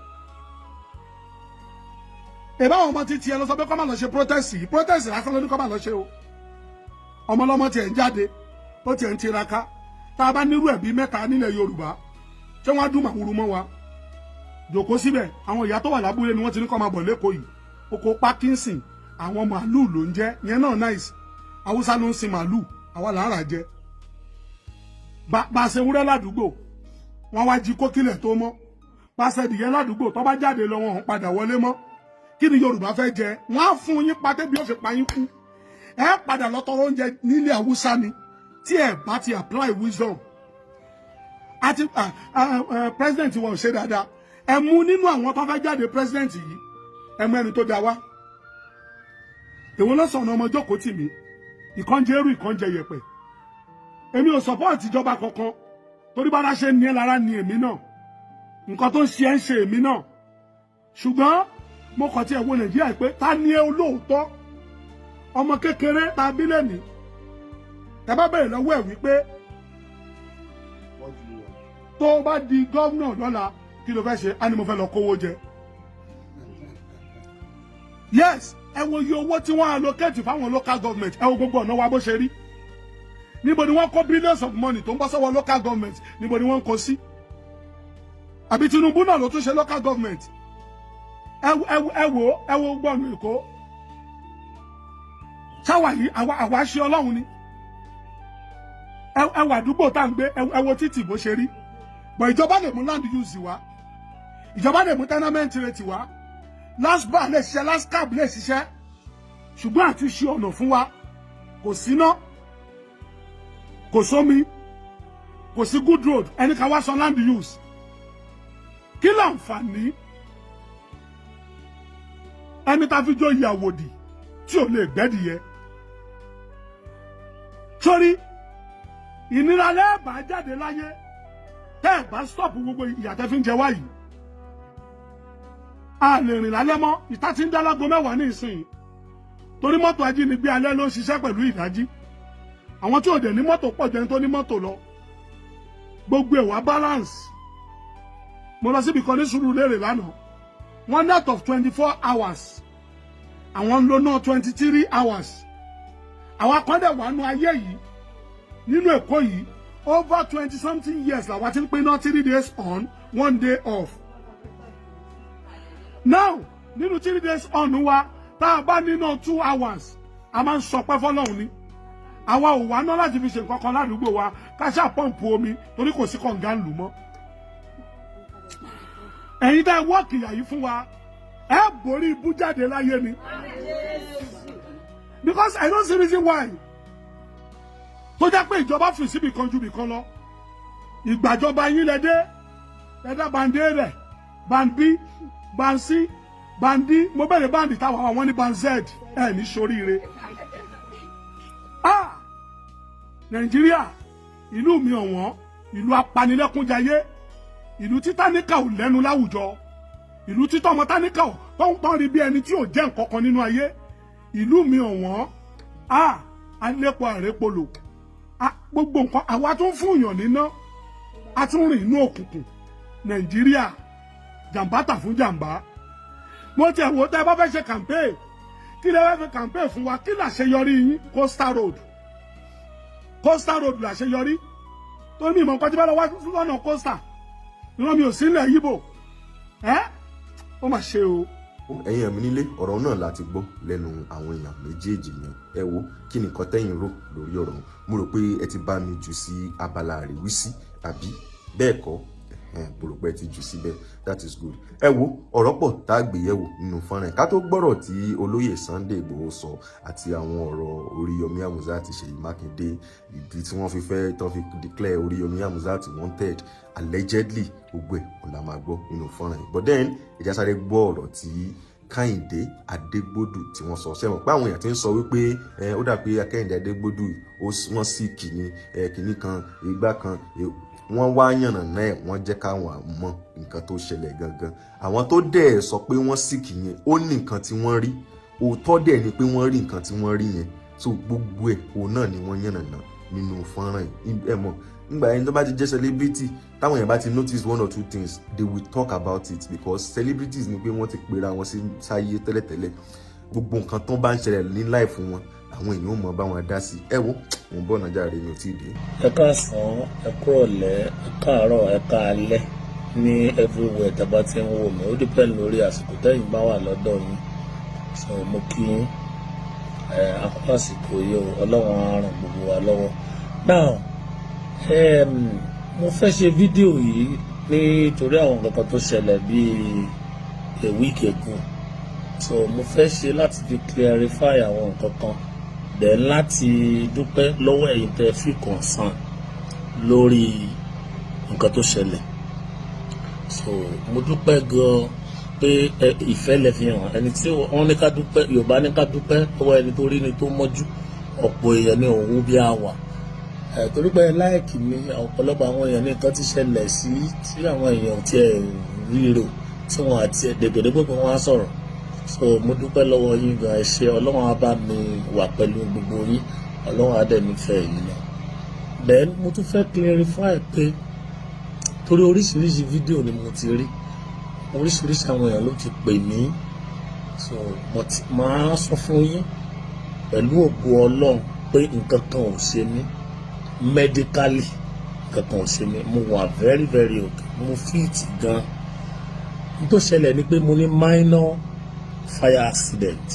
ìbáwọn ọmọ ti tiẹ̀ lọ sọ pé kó má lọ ṣe protest lásán ló ní kó má lọ ṣe o ọmọ ọlọ́mọ tiẹ̀ ń jáde ó tiẹ̀ ń tiraka tá a bá nírú ẹ̀bí mẹ́ta nílẹ̀ Yorùbá ṣé wọ́n á dún màwúrú mọ́ wa jòkó síbẹ̀ àwọn ìyá tó wà lábúlé ni wọ́n ti ní kó máa bọ̀ lẹ́kọ̀ọ́ yìí oko Parkinson àwọn màálù ló ń jẹ yẹn náà nice Haúsá ló ń sin màálù àwa là ń rà jẹ bá a ṣe wúrẹ́ ládùúgbò wọ́n wá jí kókílẹ̀ tó mọ́ bá a ṣe dìyẹ ládùúgbò tó bá jáde lọ wọn padà wọlé mọ́ kí ni Yorùbá fẹ́ jẹ wọ́n á fún yín paté bí ó ṣe pa yín kú ẹ padà lọ tọrọ oúnjẹ nílé Haúsá ni tí ẹ bá ti apply wisdom àti president wọn ò ṣe dáadáa ẹ mú nínú àwọn tó fẹ́ jáde president yìí ẹ mú ẹni tó dá wá èwo ló sọ̀nà ọmọ jókòó tì mí ìkànjẹ eru ìkànjẹ yẹ̀pẹ̀ èmi ò support ìjọba kankan torí bára ṣe ní ẹ lára ní èmi náà nǹkan tó ń ṣe ẹ ń ṣe èmi náà ṣùgbọ́n mo kàn tí ẹ wo Nàìjíríà pé ta ni ẹ olóòótọ́ ọmọ kékeré ta bílẹ̀ ní ẹ bá bẹ̀rẹ̀ lọ́wọ́ ẹ̀ wípé tó bá di gọ́vnà lọ́la kí ló fẹ́ ṣe á ní mo fẹ́ lọ kówó jẹ yes ẹ wo iye owó tí wọ́n allocate fáwọn local government ẹ wo gbogbo ọ̀nà wa bó ṣe rí níbo ni wọ́n kó billions of money tó ń bọ́ sọ́wọ́ local government níbo ni wọ́n kó sí àbí Tinubu náà ló tún ṣe local government ẹ wo gbọ́nù Èkó ṣáwà yìí àwa ṣe Ọlọ́run ni ẹ wà àdúgbò tá à ń gbé ẹ wo títì bó ṣe rí bọ̀ ìjọba lè mú land use wá ìjọba lè mú tenement rate wá last bar lè ṣiṣẹ́ last cab lè ṣiṣẹ́ ṣùgbọ́n àti ṣe ọ̀nà fún wa kò síná kò sómi kò sí good road ẹni ká wá sọ land use kí láǹfààní ẹni tá fi jó ìyàwó dì tí ò lè gbẹ́dìyẹ sórí ìnira lẹ́ẹ̀bà jáde láyé tẹ́ ẹ̀ bá stop gbogbo ìyàtẹ́ fi ń jẹ wá yìí a lè rìn lálẹ́ mọ́ ìta tí ń dá lágo mẹ́wàá ní ìsìn torí mọ́tò ajínigbé alẹ́ ló ń ṣiṣẹ́ pẹ̀lú ìdájí àwọn tí ò dẹ̀ ní mọ́tò pọ̀ jẹun tó ní mọ́tò lọ gbogbo ẹ̀wà balance mo lọ síbi kan ní Sùúrùlérè lánàá one night of 24 hours àwọn ń lo náà 23 hours àwọn akọ́dẹ̀ wà nù ayé yìí nínú Èkó yìí over 20 something years làwọn ti ń pín náà 3 days on 1 day off now nínú 3 days on wa tá a bá nínú 2 hours a máa ń sọpẹ́ fọ́lọ́run ni àwa ò wá ná láti fi ṣe nǹkan kan ládùúgbò wa ká ṣáà pọ́ǹpù omi torí kò sí kànga ń lù mọ́ ẹ̀yin tá ẹ wọ́ọ̀kì ìyà yìí fún wa ẹ borí ibú jáde láyé ni because I don't see reason why tó jẹ́ pé ìjọba fi síbi kan ju bìkan lọ ìgbàjọba yín lẹ́dẹ́ ẹ̀dá bàǹdé rẹ̀ bàǹbí bàǹsí bàǹdí mo bẹ̀rẹ̀ bàǹdì táwọn àwọn ní bàǹzẹ́d ẹ̀ ní soríire Nàìjíríà ìlú mi ọ̀wọ́n ìlú apanilẹ́kúnjayé ìlú tí táníkà ò lẹ́nu láwùjọ ìlú tí tọmọ táníkà ò tó ń rí bí ẹni tí ò jẹ́ nǹkan kan nínú ayé ìlú mi ọ̀wọ́n alẹ́pọ̀ àrépolò gbogbo nǹkan àwa tó ń fún èèyàn níná a tún rìn inú òkùnkùn Nàìjíríà jàǹbá tà fún jàǹbá mo tiẹ̀ wò tẹ́ ẹ bá fẹ́ ṣe campaign kí lè fẹ́ campaign fún wa kí làṣeyọrí yín Coastal Road làṣeyọrí tó ní ìmọ̀ nǹkan tí bá lọ wá lọ́nà Coastal ìran mi ò sí ilẹ̀ Yíbò ó mà ṣe o. ẹ̀yin ẹ̀mí nílé ọ̀rọ̀ náà láti gbọ́ lẹ́nu àwọn èèyàn méjèèjì yẹn ẹ wo kí ni nǹkan tẹ́yin rò lórí ọ̀rọ̀ mo rò pé ẹ ti bá mi jù sí abala àríwísí àbí bẹ́ẹ̀ kọ́ mo rò pé ẹ ti jù síbẹ̀ that is good. ẹ wo ọ̀rọ̀ pọ̀ tá a gbé yẹ̀wò nínú fọ́nrán ká tó gbọ́rọ̀ tí olóyè Sunday Igboho sọ àti àwọn ọ̀rọ̀ Oriyomi Hamzat Ṣèyí Mákindé ìdí tí wọ́n fi fẹ́ tán fi declare Oriyomi Hamzat wanted allegedly gbogbo ẹ̀ ọ̀la máa gbọ́ nínú fọ́nrán yìí but then ìjà sáré gbọ́ ọ̀rọ̀ tí Kẹ́hìndé Adégbòdù tí wọ́n sọ sẹ́wọ̀n pé àwọn èèyàn ti ń sọ wípé ó dà pé Kẹ́hìndé Adégbòdù wọ́n sì kìíní kan ìgbà kan wọ́n wá yànnà náà wọ́n jẹ́ káwọn mọ̀ nǹkan tó ṣẹlẹ̀ gangan àwọn tó dẹ̀ sọ pé wọ́n sì kìíyẹn ó ní nǹkan tí wọ́n rí òótọ́ dẹ̀ ni pé wọ́n rí nǹkan tí wọ́n rí yẹn so gbogbo ẹ̀ òun náà ni wọ́n yànnà náà nínú fọ́nrán yìí ẹ mọ̀ nígbà yẹn tó bá ti jẹ́ celebrity táwọn èèyàn bá ti notice one or two things they will talk about it because celebrities ni pé wọ́n ti pera wọn sí sáyé tẹ́lẹ̀tẹ́lẹ̀ gbogbo nǹkan tó bá ń ṣẹlẹ̀ ní life wọn àwọn èèyàn ò mọ̀ bá wọn dá sí ẹ wo mo ń bọ̀ nàjà rẹ̀ mi ò tí ì dé. ẹ káàsán ẹ kúrọ̀lẹ́ ẹ káàárọ̀ ẹ káalẹ́ ní everywhere tàbá tí ń wò mí, ó depend lórí àsìkò tẹ́yìn bá wà lọ́dọ̀ yín. So mo kí yín àkókò àsìkò yìí o, Ọlọ́run á ràn gbogbo wa lọ́wọ́. Now mo fẹ́ ṣe fídíò yìí nítorí àwọn nǹkan kan tó ṣẹlẹ̀ bíi a week ago. So mo fẹ́ ṣe láti fi clarify àwọn nǹkan kan, then láti dúpẹ́ lọ́wọ́ ẹ̀yin tẹ́ fi concern lórí nǹkan tó ṣẹlẹ̀. So mo dúpẹ́ gan pé ìfẹ́ lẹ fi hàn. Ẹni tí wọ́n ní ká dúpẹ́, Yorùbá ní ká dúpẹ́ lọ́wọ́ ẹni tó rí ni tó mọ́jú. Ọ̀pọ̀ èèyàn ní òun bí àwà. Torí pé láìkì mi, ọ̀pọ̀lọpọ̀ àwọn èèyàn ní nǹkan ti ṣẹlẹ̀ sí tí àwọn èèyàn ti ẹ̀ ríro tí wọ́n àti ẹ̀dẹ̀gbẹ̀dẹ́gbẹ̀ pé wọ́n á sọ̀rọ̀. So mo dúpẹ́ lọ́wọ́ yín gan, ẹ ṣé. Ọlọ́run á bá mi wà pẹ̀lú gbogbo yín, Ọlọ́run á dẹ̀ nífẹ̀ẹ́ yín náà. Then mo tún fẹ́ clarify pé torí oríṣiríṣi fídíò ni mo ti rí, oríṣiríṣi àwọn èèyàn ló ti pè mí. So máa sọ fún yín pẹ̀lú ògo Ọlọ́run pé nǹkan kan ò ṣe mí medically, nǹkan kan ò ṣe mí. Mo wà very very okay, mo fit gan. N tó ṣẹlẹ̀ ni pé mo ní minor fire accident.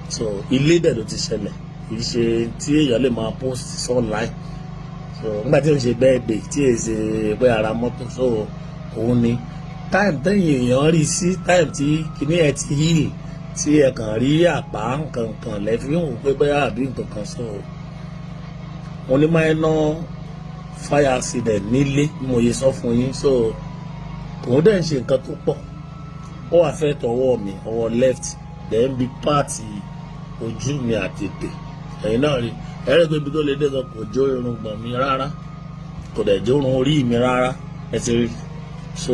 So ilé dẹ̀ ló ti ṣẹlẹ̀, kì í ṣe tí èèyàn lè máa post online. So nígbà tí ó ń ṣe birthday tí èyí ṣe pé ara mọ́tò, so òun ni time tẹ́yìn èèyàn rí sí time tí kìíní ẹ ti heal, tí ẹ kàn rí àpá nǹkan lẹ́fí ń wò pé bóyá àbí nǹkan kan. So mo ní minor fire accident nílé bí mo yẹ sọ fún yín. So òun dẹ̀ ń ṣe nǹkan tó pọ̀, ó wà fẹ́ tọwọ́ mi, ọwọ́ left, then bí pààtì ojú mi àti ètè. Ẹ̀yin náà rí ẹ̀rẹ́ pé ibi tó lè dé sọ kò jó irun gbọ̀n mi rárá, kò dẹ̀ jó irun orí mi rárá, ẹ ti rí. So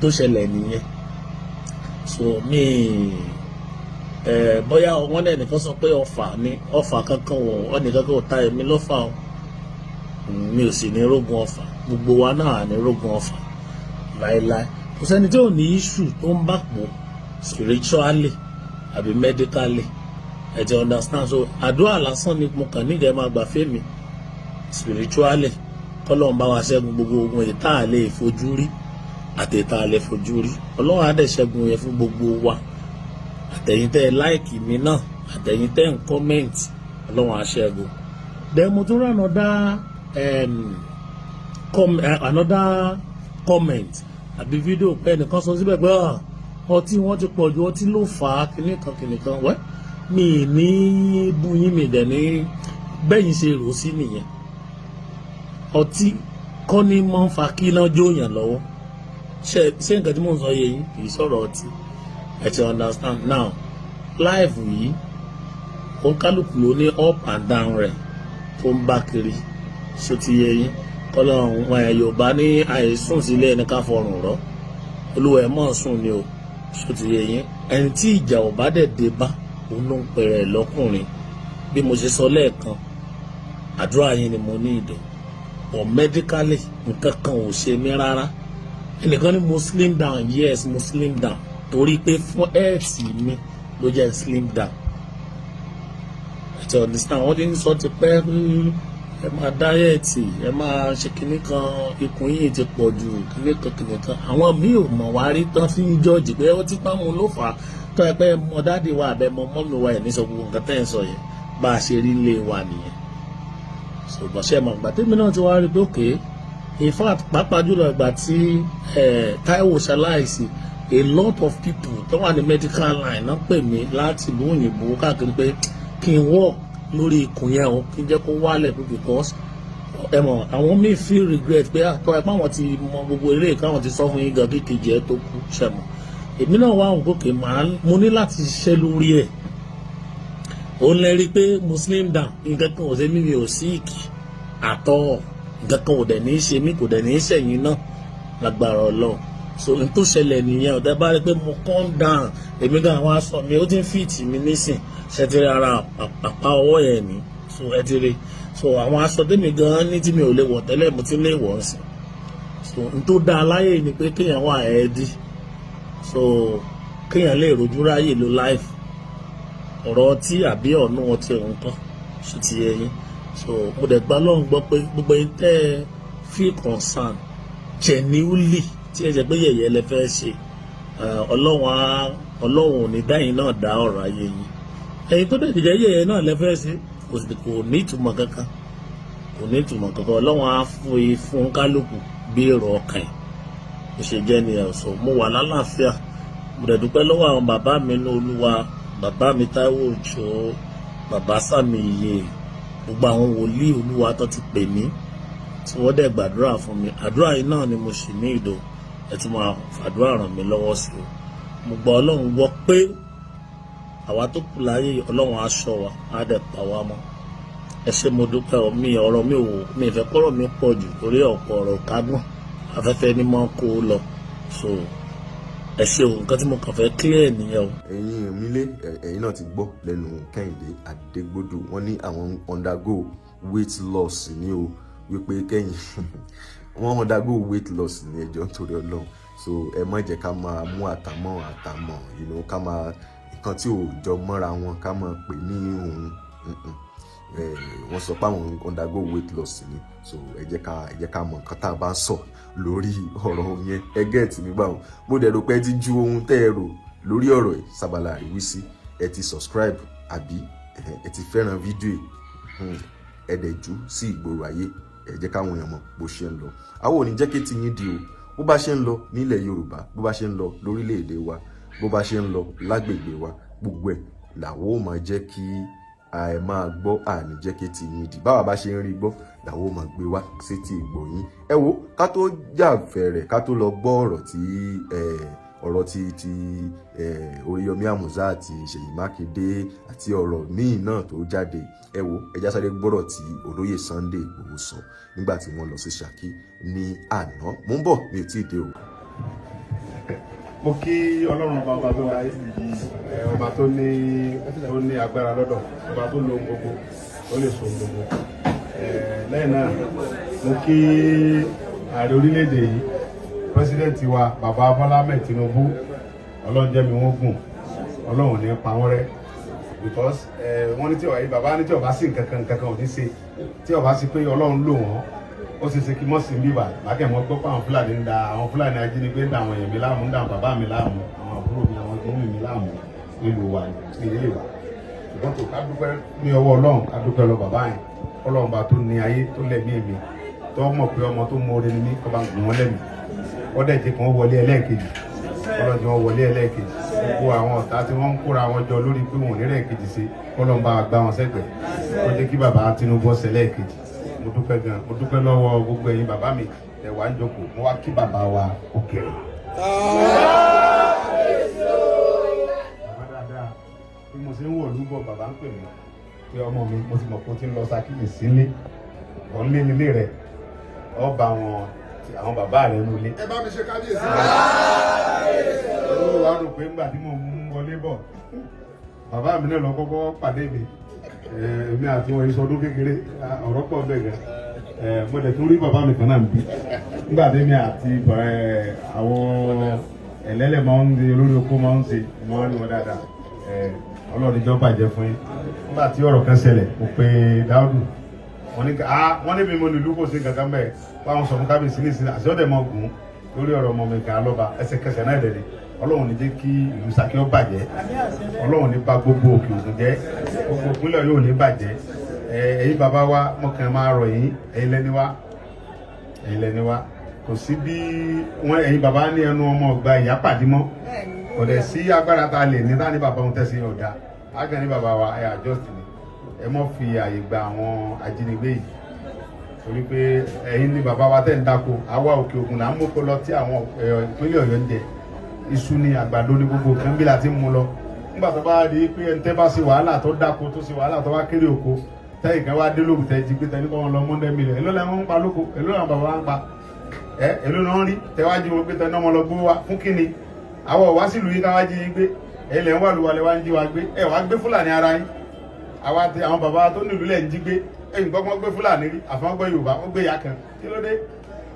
tó ṣẹlẹ̀ nìyẹn. So mi bóyá wọ́n dẹ̀ nìkan sọ pé ọfà ni, ọfà kankan wọ̀ nìkan kò ta èmi lọ́fà o, mi ò sì ní rógun ọfà, gbogbo wa náà ní rógun ọfà láéláé. Kò sẹ́ni tí ò ní issue tó ń bá pò spiritually àbí medically, ẹ ti understand. So àdúrà lásán ni mo kàn nídìí ẹ máa gbà fẹ́mi spiritually, kọ́lọ́run bá wa ṣẹ́gun gbogbo ogun èyí tá a lè fojú rí àti èyí tá a lè fojú rí. Ọlọ́run á dẹ̀ ṣẹ́gun yẹn fún gbogbo wa, àtẹ̀yin tẹ́ ẹ láìkì mi náà, àtẹ̀yin tẹ́ ń comment, Ọlọ́run á ṣẹ́gun. Then mo tún rán another comment àbí fídíò pé ẹnìkan sọ síbẹ̀ pé ọtí wọn ti pọ̀ ju, ọtí ló fà á kìnìkan. Wẹ́ mi ní búyín, mi dẹ̀ ní bẹ́yìn ṣe rò sí nìyẹn. Ọtí kọ́ ní máa ń fa kí iná jóyàn lọ́wọ́. Ṣé nǹkan tí mò ń sọ yẹ yín kì í sọ̀rọ̀ ọtí, ẹ ti understand. Now life yìí oníkálùkù ló ní up and down rẹ̀ tó ń bá kiri, ṣó ti yẹ yín. Kọ́lọ́run Yorùbá ní àìsùn sílé ẹni ká fọrùn rọ́, olúwa ẹ̀ mọ̀ sùn ni o, ṣó ti yẹ yín. Ẹni tí ìjà ò bá dẹ̀ dé bá, òun ló ń pẹ̀rẹ̀ lọ́kùnrin. Bí mo ṣe sọ lẹ́ẹ̀kan, àdúrà yín ni mo ní ìdò, but medically nǹkan kan ò ṣe mí rárá. Ẹnìkan ní mo slim down, yes mo slim down, torí pé fún health mi ló jẹ́ slim down. ẹ ti understand. Wọ́n ti ń sọ ti pẹ́ ẹ máa dáyẹ̀tì, ẹ máa ṣe kinní kan, ikùn yìí ti pọ̀ jù, kinní kan. Àwọn míì ò mọ̀ wá rí tán fi ń jọ́ọ̀jì pé ó ti pa mu ló fà á. Tọ́ ẹ pé mọ dáàdì wa àbẹ mọ mọ́mì wa ẹ̀ ní sọ gbogbo nǹkan tẹ́ ẹ̀ ń sọ yẹn, bá a ṣe rí ilé wa nìyẹn. Ṣùgbọ́n ṣe mọ̀ ìgbà tèmi náà ti wá rí pé òkè, in fact pàápàá jùlọ ìgbà tí Táíwò ṣaláìsí, a lot of people tó wà ní medical line náà pè mí láti ìlú òyìnbó káàkiri pé kí n work lórí ikùn yẹn o, kí n jẹ́ kó wálẹ̀ pé because ẹ mọ̀ àwọn míì feel regret pé àtọ́ ẹ pé àwọn ti mọ gbogbo eré káwọn ti sọ fún yín gan kékeré ẹ tó kú ṣẹ̀mọ̀. Èmi náà wá òun gòkè mo ní láti ṣiṣẹ́ lórí ẹ̀. Òun lè rí i pé mo slim down, nǹkan kan ò ṣe mí, mi ò sick àtọ́, nǹkan kan ò dẹ̀ ní í ṣe mí, kò dẹ̀ ní í ṣẹ̀yìn náà lágbára Ọlọ́run. So n tó ṣẹlẹ̀ nìyẹn, ọ̀dẹ́ bá rí i pé mo calm down, èmi gan àwọn aṣọ mi ó ti ń fit mi nísìn, ṣe ti rí ara àpá ọwọ́ yẹn ni, so ẹ ti rí. So àwọn aṣọ tèmi gan ní tí mi ò lè wọ̀ tẹ́lẹ̀ mo ti lè wọ̀ sí. So n tó dáa láyé ni pé kéèyàn wà ẹ́ẹ́dì, so kéèyàn lè rojú ráyè lo life. Ọ̀rọ̀ ọtí àbí ọ̀nà ọtí ọ̀hún kan ṣe ti yẹ yín. So mo dẹ̀ gbà lọ́hùn gbọ́ pé gbogbo yín tẹ́ feel concern genuinely tí ẹ jẹ́ pé yẹ̀yẹ́ lẹ fẹ́ ṣe ọlọ́run ò ní dáyìn náà dá ọ̀rọ̀ ayé yìí ẹ̀yin tó dẹ̀ jẹ́ yẹ̀yẹ́ náà lẹ fẹ́ ṣe kò ní ìtumọ̀ kankan ọlọ́run á fún kálukú bí èrò ọkàn ẹ̀ bó ṣe jẹ́ ni ẹ̀sọ́ mo wà lálàáfíà mo dẹ̀ dúpẹ́ lọ́wọ́ àwọn bàbá mi ní olúwa bàbá mi Táíwò Òjó bàbá Sàmì Iye gbogbo àwọn wòlíì olúwa tó ti pè mí tí wọ́n dẹ̀ gbàdúrà fún mi àdúrà yìí náà ni mo sì ní ìdò ẹ tún máa fàdúrà ràn mí lọ́wọ́ sí o mo gbọ́ ọlọ́run gbọ́ pé àwa tó kù láyé ọlọ́run á ṣọ́ wa á dẹ̀ pa wá mọ́ ẹ ṣé mo dúpẹ́ ọ̀rọ̀ mi ìfẹ́ kọ́rọ̀ mi pọ̀ jù torí ọ̀pọ̀ ọ̀rọ̀ kágbọ́n afẹ́fẹ́ ní mọ́ kó lọ so ẹ ṣé o nǹkan tí mo kàn fẹ́ clear nìyẹn o. ẹ̀yin mílé ẹ̀yin náà ti gbọ́ lẹ́nu Kẹ́hìndé Adégbodò wọ́n ní àwọn undergo weight loss ní o wípé kẹ́yìn wọ́n undergo weight loss ní ẹjọ́ nítorí Ọlọ́run so ẹ má jẹ́ ká máa mú àtàmọ́ ká máa nǹkan tí ò jọ mọ́ra wọn ká máa pè ní òun wọ́n sọ pé àwọn undergo weight loss ni so ẹ jẹ́ ká mọ̀ nǹkan tá a bá ń sọ lórí ọ̀rọ̀ yẹn ẹ gẹ́ẹ̀tì nígbà wọn mo dẹ̀ rò pé ẹ ti ju ohun tẹ́ ẹ rò lórí ọ̀rọ̀ yìí sábàlá àríwísí ẹ ti subscribe àbí ẹ ti fẹ́ràn fídíò ẹ dẹ̀ jù sí ìgboro ayé ẹ jẹ́ káwọn èèyàn mọ̀ bó ṣe ń lọ àwọn ò ní jẹ́ kí ti yín di o bó bá ṣe ń lọ nílẹ̀ Yorùbá bó bá ṣe ń lọ lórílẹ̀‐èdè wa bó bá ṣe ń lọ lágbègbè wa gbogbo ẹ̀ làwọn ò máa jẹ́ kí ẹ máa gbọ́ àní jẹ́ kí ti yín di báwa bá ṣe ń rí gbọ́ làwọn ò máa gbé wá sí ti ìgbọ̀yìn ẹ wo ká tó jàfẹ̀rẹ̀ ká tó lọ gbọ́ ọ̀rọ̀ tí Oriyomi Amuza àti Ṣèyí Mákindé àti ọ̀rọ̀ míì náà tó jáde ẹ wo ẹjá sáré gbọ́rọ̀ tí olóyè Sunday Igboho sọ nígbà tí wọ́n lọ sí Ṣakí ní àná mo ń bọ̀ mi ò tí ì dé o. mo kí Ọlọ́run ọba tó wáyé ọba tó ní agbára lọ́dọ̀ ọba tó lo gbogbo ó lè so gbogbo lẹ́yìn náà mo kí ààrẹ orílẹ̀-èdè yìí pẹ́sidẹ́ǹtì wa bàbá Bọ́lá Ahmed Tinubu ọlọ́run jẹ́ mi wọ́n gùn ọlọ́run ní pa wọ́n rẹ́ because wọ́n ní tí bàbá ní tí ọba sí nǹkan kan ò ní ṣe tí ọba sí pé ọlọ́run lò wọ́n ó ṣe ṣe kí mọ́ sí bíbà lákẹ́mọ́ gbọ́ pé àwọn Fúlàní ń da àwọn Fúlàní ajínigbé ń da àwọn èèyàn mi láàmú ń da àwọn bàbá mi láàmú àwọn àbúrò mi àwọn ìgbóhùn mi láàmú nílùú wa ní ilé wa ṣùgbọ́n tó ká dúpẹ́ ní ọwọ́ ọlọ́run ká dúpẹ́ lọ bàbá yẹn ọlọ́run bá tó ní ayé tó lẹ̀mí èmi tó mọ̀ pé ọmọ tó mọ orin ní ọba gùn wọn lẹ́mí wọ́n dẹ̀ jẹ́ kí wọ́n wọlé ẹlẹ́ẹ̀kejì ọlọ́jọ́ wọn wọlé ẹlẹ́ẹ̀kejì gbogbo àwọn ọ̀tá tí wọ́n ń kóra wọn jọ lórí pé wọn ò ní ẹlẹ́ẹ̀kejì ṣe kọ́lọ́n bá gbá wọn sẹ́gbẹ̀ẹ́ ó jẹ́ kí bàbá Tinubu ọ̀sẹ̀ ẹlẹ́ẹ̀kejì mo dúpẹ́ gan mo dúpẹ́ lọ́wọ́ gbogbo ẹ̀yin bàbá mi ẹ̀ wá ń jókòó mo wá kí bàbá wa Òkèrè. bàbá dáadáa bí mo ṣe ń wọ̀ lúbọ̀ bàbá ń pè mí pé ọmọ mi mo ti mọ̀ pé ó ti ń lọ Ṣakí sílé ọ̀ ń lé nílé rẹ̀ ọba wọn àwọn bàbá rẹ̀ ń lé. ẹ bá mi ṣe kábíyèsí. olúwa rò pé ńgbà tí mo mú wọlé bọ̀ bàbá mi náà lọ kọ́kọ́ pàdé mi èmi àti wọn ìsọdún kékeré ọ̀rọ̀ pọ̀ bẹ́ẹ̀ gan mo dẹ̀ tún rí bàbá mi kan náà ń bí nígbà tí mi àti àwọn ẹlẹ́lẹ̀ máa ń ṣe olórí oko máa ń ṣe mo wá ní wọn dáadáa ọlọ́run ìjọ bàjẹ́ fún yín nígbà tí ọ̀rọ̀ kan ṣẹlẹ̀ mo pe Dáúdù wọ́n ní bí mo nílùú kò sí kankan bẹ́ẹ̀ báwọn sọ fún kábíyèsí ní ìsinmi àti ọ̀dẹ̀ mọ̀ gùn lórí ọ̀rọ̀ ọmọ mi kan lọ́ba ẹsẹ̀kẹsẹ̀ náà dẹ̀ ni ọlọ́run ní jẹ́ kí ìlú Ṣakí ó bàjẹ́ ọlọ́run ní bà gbogbo òkè ògùn jẹ́ gbogbo ìpínlẹ̀ yóò ní bàjẹ́ ẹ̀yin bàbá wa mọ̀kàn máa rọ̀ yín ẹ̀yin lẹ́ni wá kò sí bí wọ́n ẹ̀yin bàbá ní ẹnu ọmọ ọgbà ìyá pàdé mọ́ kò dẹ̀ sí agbára tá a lè ní táni bàbá wọn tẹ̀sí ọ̀dà ágàn ní bàbá wa ẹ̀ àjọsìn ni ẹ mọ́ fi àyè gba àwọn ajínigbé yìí torí pé ẹ̀yin ní bàbá wa tẹ̀ ń dáko àwa òkè ògùn là ń mú kó lọ tí àwọn ìpínlẹ̀ Ọ̀yọ́ ń jẹ iṣu ni àgbàdo ní gbogbo kan bí la ti ń mú lọ nígbà tó bá di pé ẹni tẹ́ bá ṣe wàhálà tó dáko tó ṣe wàhálà tó wá kéré oko tẹ́yìn kan wá dé lóògùn tẹ́ jí pé tẹ́ ní kọ́ wọn lọ mọ́ndẹ́ mílíọ̀n èló lẹ́wọ̀n ń pa lóko èló làwọn bàbá wa ń pa èló náà ń rí tẹ́wájú wọn pé tẹ́ ní ọmọ lọ gbé wa fún kíni àwọn ọ̀wá sílùú yìí káwá jí yín gbé ẹ̀lẹ́ ń wà lùwalẹ̀ wá ń jí wa gbé ẹ̀ wá gbé Fúlàní ara yín àwọn bàbá tó nílùú lẹ̀ ń jí gbé ẹ̀yìn gbọ́gbọ́n gbé Fúlàní rí àfọwọ́n gbé Yorùbá ó gbé ìyá kan kí ló dé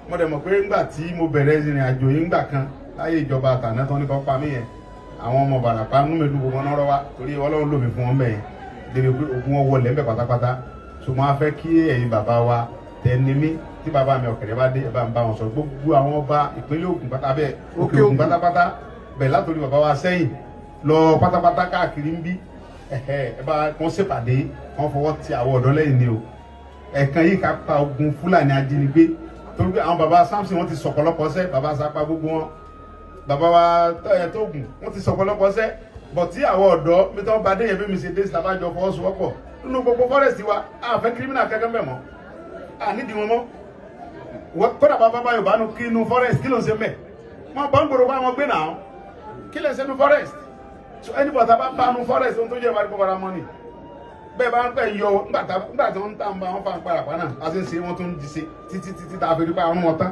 mo dẹ̀ mọ̀ pé ńgbà tí mo bẹ̀rẹ̀ ìrìn àjò yìí ńgbà kan láyé ìjọba àtàná tán ní kan pa mí yẹn àwọn ọmọ Bàràpá númẹ̀dù gbogbo náà rọ́wá torí Ọlọ́run lòmí fún wọn bẹ̀yẹn débi pé ogun wọn wọlé ńbẹ pátápátá so mo á fẹ́ kí ẹ̀yin bàbá wa tẹni mí tí bàbá mi ọ̀kẹ́rẹ́ bá dé ẹ bá ń bá wọn sọ gbogbo àwọn ọba ìpínlẹ̀ Ògùn pátá bẹ́ẹ̀ òkè Ògùn pátápátá bẹ́ẹ̀ látòrí bàbá wa sẹ́yìn lọ pátápátá káàkiri ń bí ẹ bá wọn ṣèpàdé wọn fọwọ́ ti àwọn ọ̀dọ́ lẹ́yìn ni o ẹ̀ẹ̀kan yìí ká pa ogun Fúlàní ajínigbé torí pé àwọn bàbá Samson wọn ti sọ̀pọ̀lọpọ̀ sẹ́ bàbá Sapa gbogbo wọn bàbá wa Tóògùn wọn ti sọ̀pọ̀lọpọ̀ sẹ́ bọ̀ tí àwọn ọ̀dọ́ mi tó bá dé yẹn bí mi ṣe dé sílábàjọ fọwọ́sowọ́pọ̀ nínú gbogbo fọ́rẹ́sì wa àfẹ́ kírímìnà kẹ́kẹ́ mẹ́ mọ́ ànídìí wọn mọ́ kódà bàbá bá Yorùbá nu kí inú fọ́rẹ́sì kí ló ń ṣe mẹ́ wọn bọ́ ń gbòòrò bá wọn gbé náà kí lè ṣe nu fọ́rẹ́sì so anybody bá bá nu fọ́rẹ́sì ohun tó jẹ́ ìwádìí kọ́kọ́ra mọ́nì bẹ́ẹ̀ bá ń pẹ́ yọ nígbà tí wọ́n ń tàn bá wọn fà ń parapà náà a ti ń ṣe wọ́n tún ń di ṣe títí tá a fi rí pa àrùn wọn tán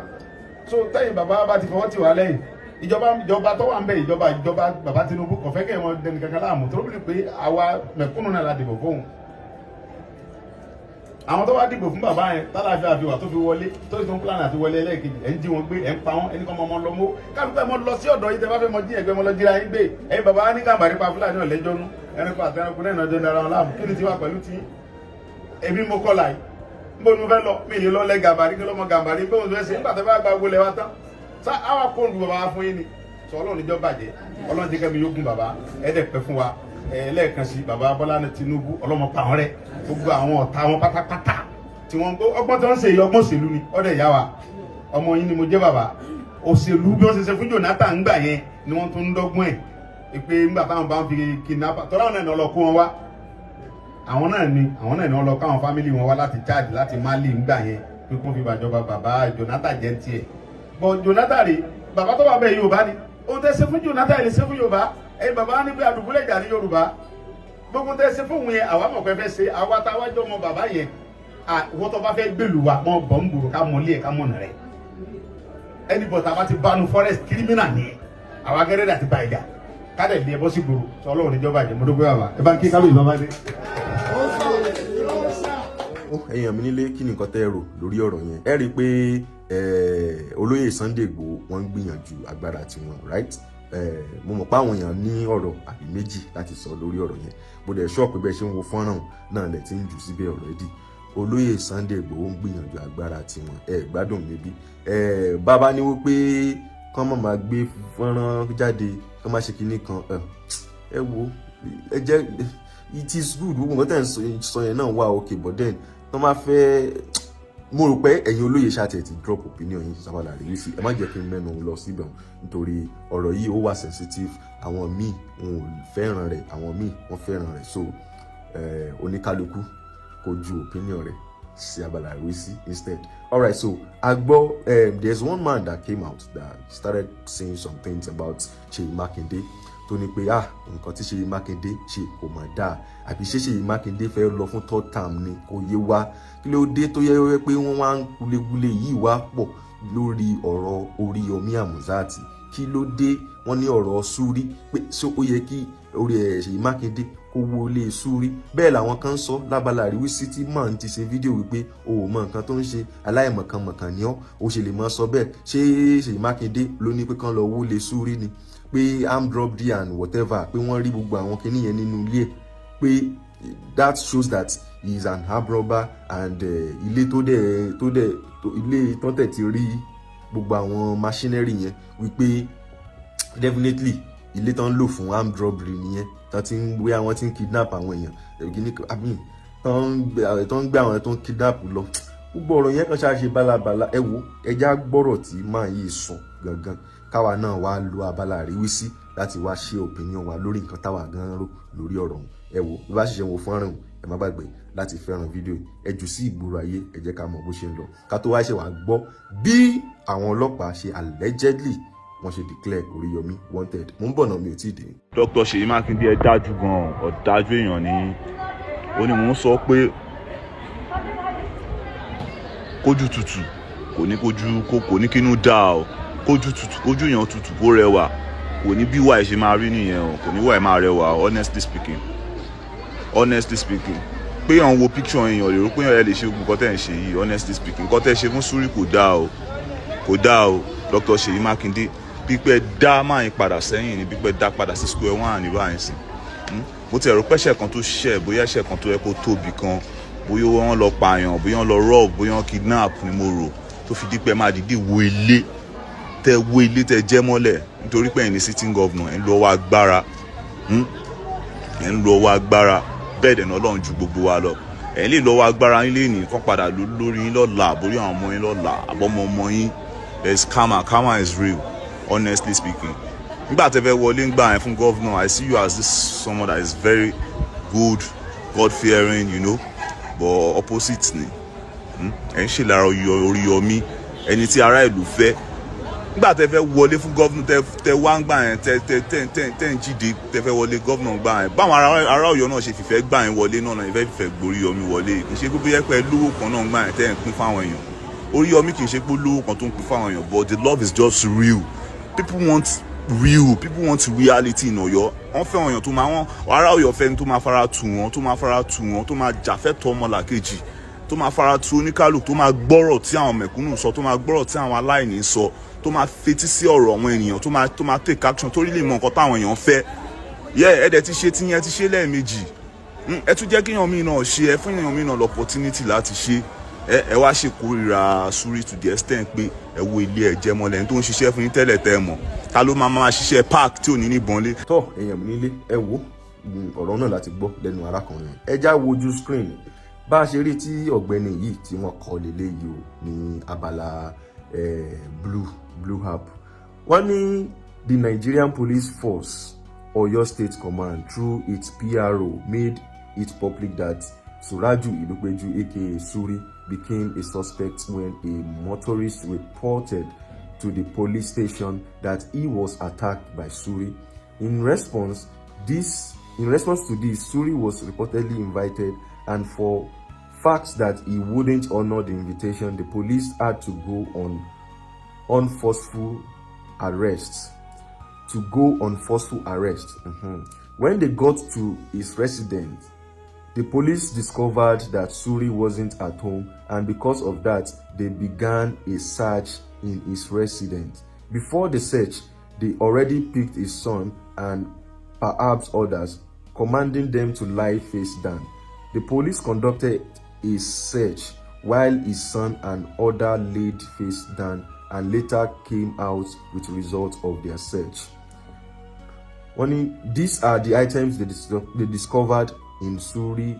so tẹ́yìn bàbá bá ti fọwọ́ tì wá lẹ́yìn ìjọba tó wà ń bẹ ìjọba bàbá Tinubu kò fẹ́ kẹ́ wọn dẹni kankan láàmú tó bí pé àwa mẹ̀kúnnù náà la dìbò fóun àwọn tó wá dìbò fún bàbá yẹn tálàfíà àfihàn tó fi wọlé tó ti tún plan àti wọlé ẹlẹ́ẹ̀kejì ẹ̀ ń jí wọn gbé ẹ̀ ń pa wọn ẹni kan mọ́ lọ mọ́ kálukú ẹ̀ mọ́ lọ sí ọ̀dọ̀ yìí tẹ́ bá fẹ́ mọ jí ẹgbẹ́ mọ́ lọ jíra yín gbé ẹ̀yin bàbá ní Gàmbàrí pa Fúlàní ọ̀lẹ́jọ́ nú ẹranko àtẹranko náà ìnájọ́ dára wọn láàmú kí ni ti wá pẹ̀lú tí èmi mo kọ́ láì níbo ni mo fẹ́ lọ mi lè lọ lẹ́ Gàmbàrí kí ló mọ Gàmbàrí pé òun fẹ́ ṣe nígbà tó bá gba gbólẹ̀ wá tán sá àwa kó lu bàbá fún yín ni sọ Ọlọ́run níjọ́ bàjẹ́ Ọlọ́run ti kẹ́mi yókùn bàbá ẹ̀ẹ́dẹ̀ pẹ́ fún wa lẹ́ẹ̀kan sí bàbá Bọ́lá Tinubu ọlọ́mọ pa wọn rẹ gbogbo àwọn ọ̀tá wọn pátápátá tí wọ́n ọgbọ́n tí wọ́n ń ṣe ọgbọ́n òṣèlú ni ọ̀dẹ̀ ìyá wa ọmọ yín ni mo jẹ́ bàbá òṣèlú bí wọ́n ṣe ṣe fún Jonathan ńgbà yẹn ni wọ́n tún ń dọ́gbọ́n ẹ̀ pé ńgbà táwọn bá ń fi kidnapper tọ́lá náà ní ọlọ́kú wọn wá àwọn náà ní wọ́n lọ káwọn fámìlì wọn wá láti Chad láti Mali ńgbà yẹn pé kó fi bàjọba bàbá Jonathan jẹ́ tiẹ̀ bọ́ Jonathan rè bàbá tó wà bẹ́ẹ̀ Yorùbá ni ohun tẹ́ ṣe fún Jonathan lè ṣe fún Yorùbá ẹ̀yin bàbá ní pé àdùbúlẹ̀ jà ní Yorùbá gbogbo tẹ́ ṣe fún òun yẹn àwa mọ̀ pé fẹ́ ṣe àwa táwájọ́ ọmọ bàbá yẹn wọ́n tó bá fẹ́ gbèlú wa wọ́n bọ̀ ń gbòòrò ká mọ̀lé ẹ̀ ká mọ̀nà rẹ̀ ẹni bọ̀tà bá ti bánu forest kírímìnà ni àwa gẹ́rẹ́ dà ti ba ìjà kádẹ̀ lé ẹbọ sí gbòòrò sọ Ọlọ́run níjọba jẹ mọ́tò gbé bàbá ẹ bá ń kí kábíyèsí bàbá dé. ẹ̀yin mi nílé kí ni nǹkan tẹ́ ẹ rò lórí ọ̀rọ̀ yẹn ẹ rí i pé olóyè Sunday Igboho wọ́n ń gbìyànjú agbára tiwọn right mo mọ̀ pé àwọn èèyàn ní ọ̀rọ̀ àbí méjì láti sọ lórí ọ̀rọ̀ yẹn bó dẹ̀ ṣọ́ọ̀pù bẹ́ẹ̀ ṣe ń wo fọ́nrán náà lẹ̀ tí ń jù síbẹ̀ already olóyè Sunday Igboho ń gbìyànjú agbára tiwọn gbádùn níbí bàbá ní wípé kán má máa gbé fọ́nrán jáde kán má ṣe kinní kan ẹ wo ẹ jẹ́ it is good gbogbo nǹkan tẹ̀ ń sọ yẹn náà wà okay but then wọ́n máa fẹ́ mo rò pé ẹ̀yin olóyè ṣàtẹ̀ ti drop opinion yín sábàlá rẹ̀ wí sí ẹ má jẹ́ kí n mẹ́nu lọ síbẹ̀ nítorí ọ̀rọ̀ yìí ó wà sensitive àwọn míì wọn ò fẹ́ràn rẹ̀ àwọn míì wọ́n fẹ́ràn rẹ̀ so oníkálukú kó ju opinion rẹ̀ sí abala rẹ̀ wí sí instead alright so agbọ́ there's one man that came out that started saying some things about Ṣèyí Mákindé tó ní pé nǹkan tí Ṣèyí Mákindé ṣe kò mà dáa àbí Ṣèyí Mákindé fẹ́ lọ fún third term ni kò yé wa kí ló dé tó yẹ pé wọ́n wá ń gulegule yìí wá pọ̀ lórí ọ̀rọ̀ Oriyomi Amuzati kí ló dé wọ́n ní ọ̀rọ̀ Súrí pé ṣé ó yẹ kí orí Ṣèyí Mákindé kó wọlé Súrí bẹ́ẹ̀ làwọn kan sọ lábala àríwísí tí màá ti ṣe fídíò wípé o ò mọ nǹkan tó ń ṣe aláìmọ̀kànmọ̀kàn ni ọ́ o ṣe lè mọ sọ bẹ́ẹ̀ ṣé Ṣèyí Mákindé ló ní pé kán lọ wọlé Súrí ni pé armed robbery and whatever pé wọ́n rí gbogbo àwọn kinní yẹn nínú ilé pé that shows that he is an armed robber and ilé tó dẹ̀ ilé tó tẹ̀ ti rí gbogbo àwọn machinery yẹn wípé definitely ilé tó ń lò fún armed robbery nìyẹn tó ti ń gbé àwọn tí ń kidnap àwọn èèyàn tó ń gbé àwọn tó ń kidnap lọ gbogbo ọ̀rọ̀ yẹn kan ṣáà ṣe bálabàla ẹ wo ẹja gbọ́rọ̀ tí máa yìí sọ gangan káwa náà wá lo abala àríwísí láti wá ṣe opinion wa lórí nǹkan táwa gan rò lórí ọ̀rọ̀ ọ̀hún ẹ wo bí bá ṣiṣẹ́ wo fọ́nrán ẹ má gbàgbé láti fẹ́ràn fídíò ẹ jù sí ìgboro ayé ẹ jẹ́ ká mọ̀ bó ṣe ń lọ ká tó wá ṣe wá gbọ́ bí àwọn ọlọ́pàá ṣe allegedly wọ́n ṣe declare Oriyomi wanted mo ń bọ̀ náà mi ò tí ì dé. Dr. Ṣèyí Mákindé ẹ dájú gan ọ̀dájú èèyàn ni ó ní mò ń sọ pé kójú tutù kò ní kínú dá o kójú tutù kójú èèyàn tutù kó rẹwà kò ní bí wàá ṣe máa rí nìyẹn o kò ní wàá máa rẹwà honestly speaking pé èèyàn wo picture èèyàn lè rò pé èèyàn lè ṣe gbogbo nǹkan tẹ̀ ń ṣe yìí honestly speaking nǹkan tẹ̀ ṣe fún Súrí kò dáa o Dr. Ṣèyí Mákindé pípẹ́ dá máa ń padà sẹ́yìn ní pípẹ́ dá padà sí square one ní báyìí sí mo ti rò pé ẹ̀ṣẹ̀ kan tó ṣẹ̀ bóyá ẹ̀ṣẹ̀ kan tó yẹ kó tóbi kan bóyá wọ́n lọ pààyàn bóyá wọ́n lọ rob bóyá wọ́n kidnap ni mo rò tó fi di pé máa dìde wo ilé tẹ jẹ́ mọ́lẹ̀ nítorí pé ẹ̀yin sitting governor ẹ̀ ń lọ wá agbára bẹ́ẹ̀ dẹ̀ náà Ọlọ́run ju gbogbo wa lọ ẹ̀yin lè lọ wá agbára yín lẹ́yìn kan padà lórí yín lọ́la àbórí àwọn ọmọ yín lọ́la àbọ̀mọ ọmọ yín there's karma is real honestly speaking. Nígbà tẹ́ fẹ́ wọlé ń gbà yẹn fún governor, I see you as this someone that is very good, God-fearing, you know, but opposite ni. Ẹ ń ṣe lára Oriyomi, ẹni tí ará ìlú fẹ́. Nígbà tẹ́ fẹ́ wọlé fún governor, tẹ́ wá ń gbà yẹn, tẹ́ ń jíde, tẹ́ fẹ́ wọlé governor gbà yẹn. Báwọn ará Ọ̀yọ́ náà ṣe fìfẹ́ gbà yẹn wọlé náà ìfẹ́ fìfẹ́ gb'Oriyomi wọlé. Kì í ṣe pé pé lówó kan náà gbà yẹn tẹ́ ń pín fáwọn èèyàn. Oriyomi kì í ṣe pé lówó kan tó ń pín fáwọn èèyàn, but the love is just real. People want reality in Ọ̀yọ́. Wọ́n fẹ́ ọ̀yàn tó máa wọ́n ará Ọ̀yọ́ fẹ́ ni tó máa fara tù wọ́n tó máa jàfẹ́tọ̀ ọmọlàkejì tó máa fara tu oníkálùkù tó máa gbọ́rọ̀ tí àwọn mẹ̀kúnnù sọ tó máa gbọ́rọ̀ tí àwọn aláìní sọ tó máa fetí sí ọ̀rọ̀ àwọn ènìyàn tó máa take action tó rí lè mọ nǹkan táwọn èèyàn fẹ́. Ẹ̀dẹ̀ ti ṣe tíyẹn ti ṣe lẹ́ẹ̀mejì ẹ tún jẹ́ kí èèyàn mi náà ṣe ẹ fún èèyàn mi náà l'opportunity láti ṣe ẹ wá ṣe kórìíra Suri to the extent pé ẹ wo ilé ẹ jẹ mọ́lẹ̀ ní tó ń ṣiṣẹ́ fún yín tẹ́lẹ̀ tẹ́ mọ̀ ta ló máa ṣiṣẹ́ park tí ò ní níbọn lé. tọ́ èèyàn mi nílé ẹ wo ọ̀rọ̀ náà láti gbọ́ lẹ́nu arákùnrin ẹ já wojú screen bá a ṣe rí tí ọ̀gbẹ́ni yìí tí wọ́n kọ lélẹ̀ yìí o ní abala blue app wọ́n ní the Nigerian Police Force Oyo State Command through its PRO made it public that Suraju Ilupeju aka Suri became a suspect when a motorist reported to the police station that he was attacked by Suri. In response to this, Suri was reportedly invited, and for facts that he wouldn't honor the invitation, the police had to go on forceful arrests. When they got to his residence, the police discovered that Suri wasn't at home, and because of that, they began a search in his residence. Before the search, they already picked his son and perhaps others, commanding them to lie face down. The police conducted a search while his son and other laid face down and later came out with results of their search. These are the items they discovered in Suraju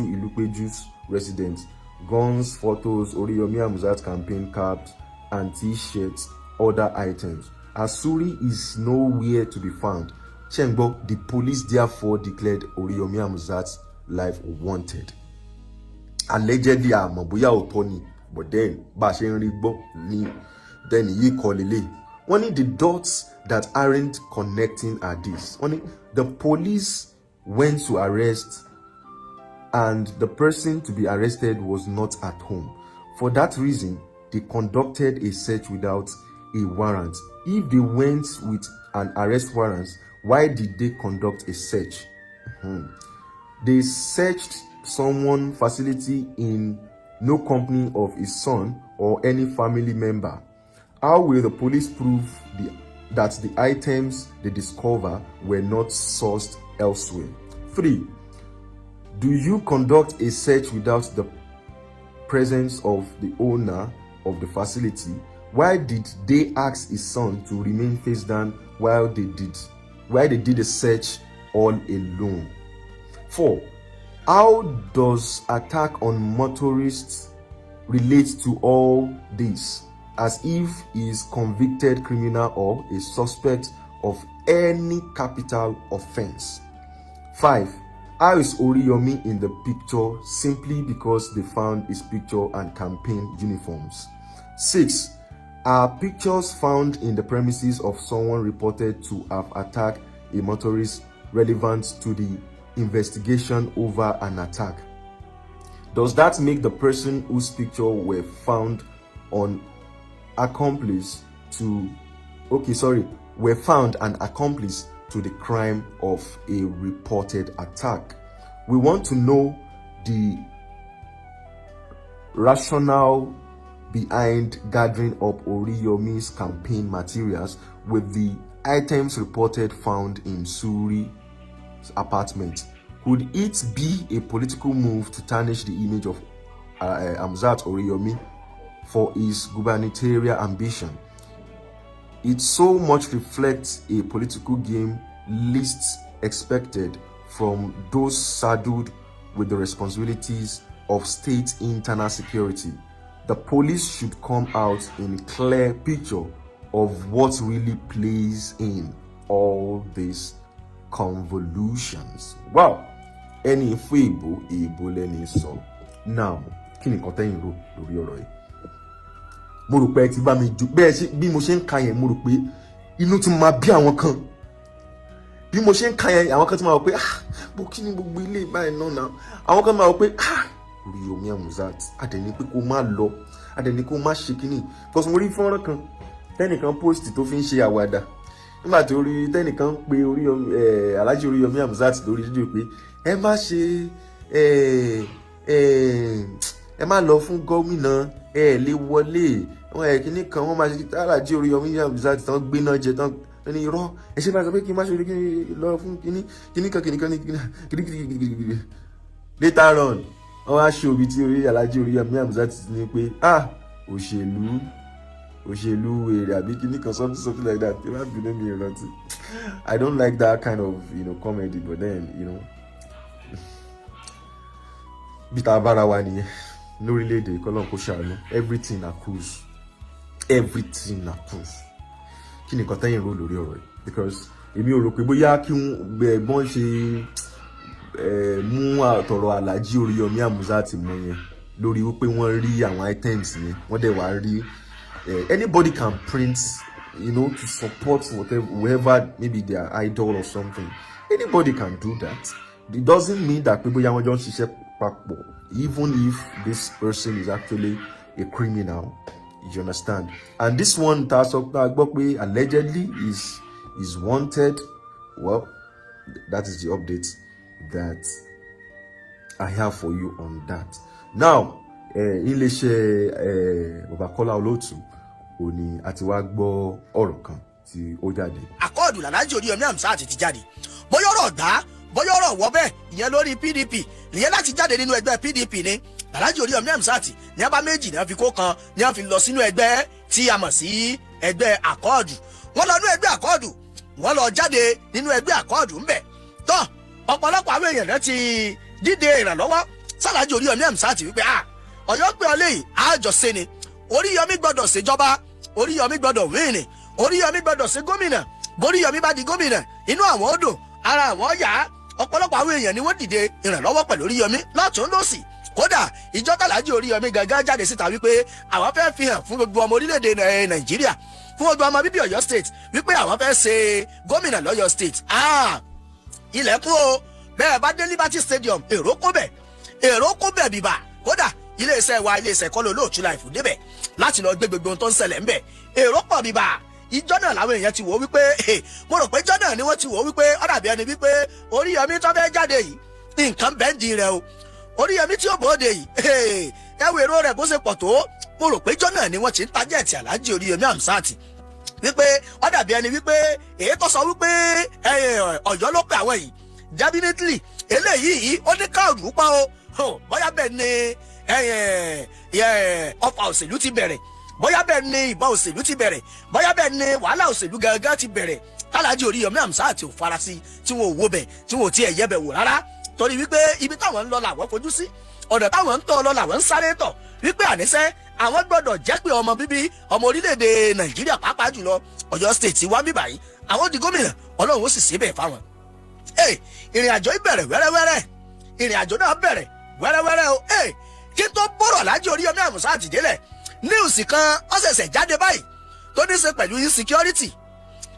Ilupeju's residence: guns, photos, Oriyomi Hamzat campaign caps, and t-shirts, other items. As Suri is nowhere to be found, Chengbo, the police therefore declared Oriyomi Hamzat's life wanted. Allegedly, bóyá òótọ́ ni, but then bá ṣe ń rí gbọ́ ni then he call lele. One the dots that aren't connecting are this. The police went to arrest, and the person to be arrested was not at home. For that reason, they conducted a search without a warrant. If they went with an arrest warrant, why did they conduct a search? They searched someone's facility in no company of his son or any family member. How will the police prove that the items they discover were not sourced elsewhere? 3. Do you conduct a search without the presence of the owner of the facility? Why did they ask his son to remain face down while they did a search all alone? 4. How does attack on motorists relate to all this, as if he is convicted criminal or a suspect of any capital offense? 5. How is Oriyomi in the picture simply because they found his picture and campaign uniforms? 6. Are pictures found in the premises of someone reported to have attacked a motorist relevant to the investigation over an attack? Does that make the person whose picture were found an accomplice to the crime of a reported attack? We want to know the rationale behind gathering up Oriyomi's campaign materials with the items reported found in Suri's apartment. Could it be a political move to tarnish the image of Hamzat Oriyomi for his gubernatorial ambition. It so much reflects a political game least expected from those saddled with the responsibilities of state internal security. The police should come out in a clear picture of what really plays in all these convolutions. Wow! Any fún ìbò lẹ́ni sọ. Now, kí ni nǹkan tẹ́yin rò lórí ọ̀rọ̀ yìí? Mo rò pé ti bá mi jù bẹ́ẹ̀ bí mo ṣe ń ka yẹn, mo rò pé inú ti máa bí àwọn kan. Bí mo ṣe ń ka yẹn, àwọn kan ti máa rò pé bó kí ni gbogbo ilé báyìí náà náà. Àwọn kan máa rò pé Oriyomi Hamzat, àdẹ̀ni pé kó má lọ, àdẹ̀ni kó má ṣe kíní. Because mo rí fọ́nrán kan tẹ́nìkan post tó fi ń ṣe àwàdà. Nígbà tó rí tẹ́nìkan pé Alhaji Oriyomi Hamzat lórí fídíò pé ẹ má ṣe ẹ má lọ fún gómìnà ẹ lè wọlé wọn kíní kan wọn máa ṣe Alhaji Oriyomi Hamzat tán gbéná jẹ tán ní irọ́ ẹ ṣe bá sọ pé kí n má ṣe kí lọ fún kíní kan later on wọn á ṣe òbí tí orí Alhaji Oriyomi Hamzat ní pé òṣèlú èrè àbí kíní kan something like that. You have to know me around. I don't like that kind of comedy, but then bí tá bára wa nìyẹn lórílẹ̀-èdè kọ́lọ́n kó ṣàánú everything na cruise kí ni nǹkan tẹ́yìn rò lórí ọ̀rọ̀ yìí because èmi ò rò pé bóyá kí wọ́n ṣe mú àtọ̀rọ̀ Alhaji Oriyomi Hamzat mọ́ yẹn lórí wípé wọ́n rí àwọn items yẹn wọ́n dẹ̀ wá rí anybody can print to support whoever maybe their idol or something. Anybody can do that. It doesn't mean that people are just ṣiṣẹ́ papọ̀, even if this person is actually a criminal. You understand? And this one allegedly is wanted. Well, that is the update that I have for you on that. Now, iléeṣẹ́ Babakola Olótù òní àti wá gbọ́ ọ̀rọ̀ kan tí ó jáde. Àkọọdù Alhaji Oriyomi Hamzat ti jáde. Bóyá ọ̀rọ̀ dá, bóyá ọ̀rọ̀ wọ́ bẹ́ẹ̀, ìyẹn lórí PDP. Ìyẹn láti jáde nínú ẹgbẹ́ PDP ni. Alhaji Oriyomi Hamzat ní abá méjì ní a fi kó kan ní a fi lọ sínú ẹgbẹ́ tí a mọ̀ sí ẹgbẹ́ Àkọọdù. Wọ́n lọ nínú ẹgbẹ́ Àkọọdù, wọ́n lọ jáde nínú ẹgbẹ́ Àkọọdù ńbẹ̀. Tán, ọ̀pọ̀lọpọ̀ àwọn èèyàn rẹ̀ ti dídé ìrànlọ́wọ́ Alhaji Oriyomi Hamzat wípé Ọ̀yọ́ pé ọlẹ́yìn àjọṣe ni. Oriyomi gbọ́dọ̀ ṣèjọba, Oriyomi gbọ́dọ̀ wíìnì, Oriyomi gbọ́dọ̀ ṣe gómìnà. Oriyomi bá di gómìnà, inú àwọn odò, ara àwọn yá. Ọ̀pọ̀lọpọ̀ àwọn èèyàn ni wọ́n dìde ìrànlọ́wọ́ pẹ̀lú Oriyomi lọ́tún lọ́sì. Kódà ìjọ Alhaji Oriyomi gangan jáde síta wípé àwọn fẹ́ fi hàn fún gbogbo ọmọ orílẹ̀-èdè Nàìjíríà, fún gbogbo ọmọ bíbí Ọ̀yọ́ state wípé àwọn fẹ́ ṣe gómìnà lọ́yọ́ state. Ilẹ̀kùn o, bẹ́ẹ̀ bá dé Liberty Stadium, èrò kún bẹ̀ bíbà. Kódà iléeṣẹ́ kọ́lọ́ Olóòtú Life débẹ̀ láti lọ gbé gbogbo ohun tó ń ṣẹlẹ̀ ńbẹ̀. Èrò pọ̀ bíbà. Ìjọ náà làwọn èèyàn ti wò wípé mo rò pé ìjọ náà ni wọ́n ti wò wípé ó dàbí ẹni wípé Oriyomi tó fẹ́ jáde yìí nǹkan bẹ́ẹ̀ ń di rẹ o. Oriyomi tí ó bòde yìí ẹwọ èrò rẹ̀ bó ṣe pọ̀ tó, mo rò pé ìjọ náà ni wọ́n ti ń tajẹ̀tì Alhaji Oriyomi Hamzat wípé ó dàbí ẹni wípé èyí tó sọ wípé Ọ̀yọ́ ló pè àwọn yìí definitely eléyìí ó ní káàdù pa o. Bóyá bẹ́ẹ̀ ni ọfà òṣèlú ti bẹ̀rẹ̀, bóyá bẹ́ẹ̀ ni ìbọn òṣèlú ti bẹ̀rẹ̀, bóyá bẹ́ẹ̀ ni wàhálà òṣèlú gangan ti bẹ̀rẹ̀. Alhaji Oriyomi Hamzat ò farasí tí wọn ò wo bẹ̀ tí wọn ò tiẹ̀ yẹ bẹ̀ wò rárá, torí wípé ibi táwọn ń lọ làwọn fojú sí, ọ̀dọ̀ táwọn ń tọ̀ lọ làwọn ń sáré tọ̀, wípé àníṣe àwọn gbọ́dọ̀ jẹ́ pé ọmọ bíbí ọmọ orílẹ̀-èdè Nàìjíríà pàápàá jùlọ Ọ̀yọ́ state wá bí báyìí àwọn di gómìnà, Ọlọ́run ó sì ṣe bẹ́ẹ̀ fáwọn. Ìrìn àjò ìbẹ̀rẹ̀ wẹ́rẹ́wẹ́rẹ́, ìrìn àjò náà bẹ̀rẹ̀ wẹ́rẹ́wẹ́rẹ́ o. Kí tó bọ̀rọ̀ Alhaji Oriyomi Hamzat délẹ̀, níwùsì kan ó ṣẹ̀ṣẹ̀ jáde báyìí tó ní ṣe pẹ̀lú insecurity.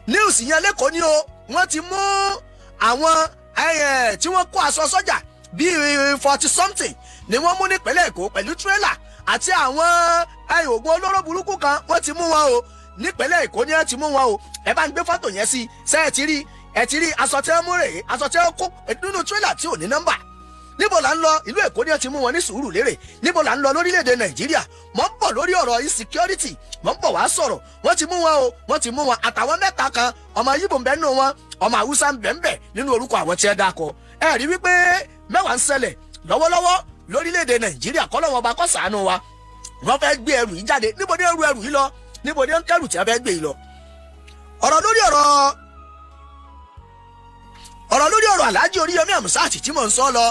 Níwùsì yẹn lẹ́kọ̀ọ́ ni o, wọ́n ti mú àwọn tí wọ́n kó aṣọ sọ́jà bíi 40 something ni wọ́n mú nípínlẹ̀ Èkó pẹ̀lú tírélà àti àwọn oògùn olóró burúkú kan wọ́n ti mú wọn o. Nípínlẹ̀ Èkó ni wọ́n ti mú wọn o. Ẹ bá ń gbé fọ́tò yẹn sí, ṣé ẹ ti rí aṣọ tí wọ́n mú rèé, aṣọ tí wọ́n kó nínú tírélà tí ò ní nọ́mbà. Níbo là ń lọ? Ìlú Èkó ni wọ́n ti mú wọn ní Sùúrùlérè. Níbo là ń lọ lórílẹ̀-èdè Nàìjíríà? Mọ̀ ń bọ̀ lórí ọ̀rọ̀ insecurity, mọ̀ ń bọ̀ wá sọ̀rọ̀. Wọ́n ti mú wọn o, wọ́n ti mú wọn àtàwọn mẹ́ta kan, ọmọ Yíbò ń bẹ nínú wọn, ọmọ Haúsá ń bẹ nínú orúkọ àwọn tí ẹ dákọ. Ẹ rí wípé mẹ́wàá ń ṣẹlẹ̀ lọ́wọ́lọ́wọ́ lórílẹ̀-èdè Nàìjíríà, k'Ọlọ́run ọba kó ṣàánú wa. wọ́n fẹ́ gbé ẹrù yìí jáde níbo ni ẹrù yìí lọ níbo ni ẹrù tí wọ́n fẹ́ gbé yìí lọ. ọ̀rọ̀ lórí ọ̀rọ̀ Alhaji Oriyomi Hamzat tí mò ń sọ lọ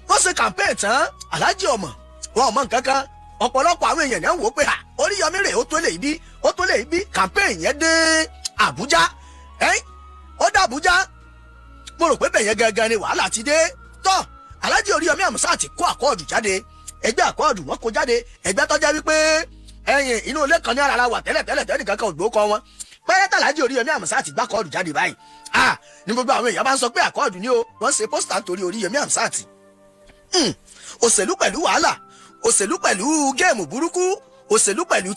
wọ́n ṣe campaign tán Alhaji ọmọ wọn ò mọ nǹkan kan ọ̀pọ̀lọpọ̀ àwọn èèyàn náà wò ó pé Oriyomi rè ó tó lè bí campaign yẹn dé Àbújá ó dé Àbújá mo rò pé bẹ̀yẹn gangan ni wàhálà ti dé tọ́ Alhaji Oriyomi Hamzat kó àkọọ̀dù jáde ẹgbẹ́ àkọọ̀dù wọn kó jáde ẹgbẹ́ tó jẹ́ wípé inú ilé kan ní ara wà tẹ́lẹ̀ tẹ́nìkan kan ò gbó kọ wọn pẹ́rẹ́ Alhaji Oriyomi Hamzat gbá àkọọ̀dù jáde báyìí ní gbogbo àwọn èèyàn bá ń sọ pé àkọọ̀dù ni o wọ́n ṣe pósítà nítorí Oriyomi Hamzat òṣèlú pẹ̀lú wàhálà òṣèlú pẹ̀lú géèmù burúkú òṣèlú pẹ̀lú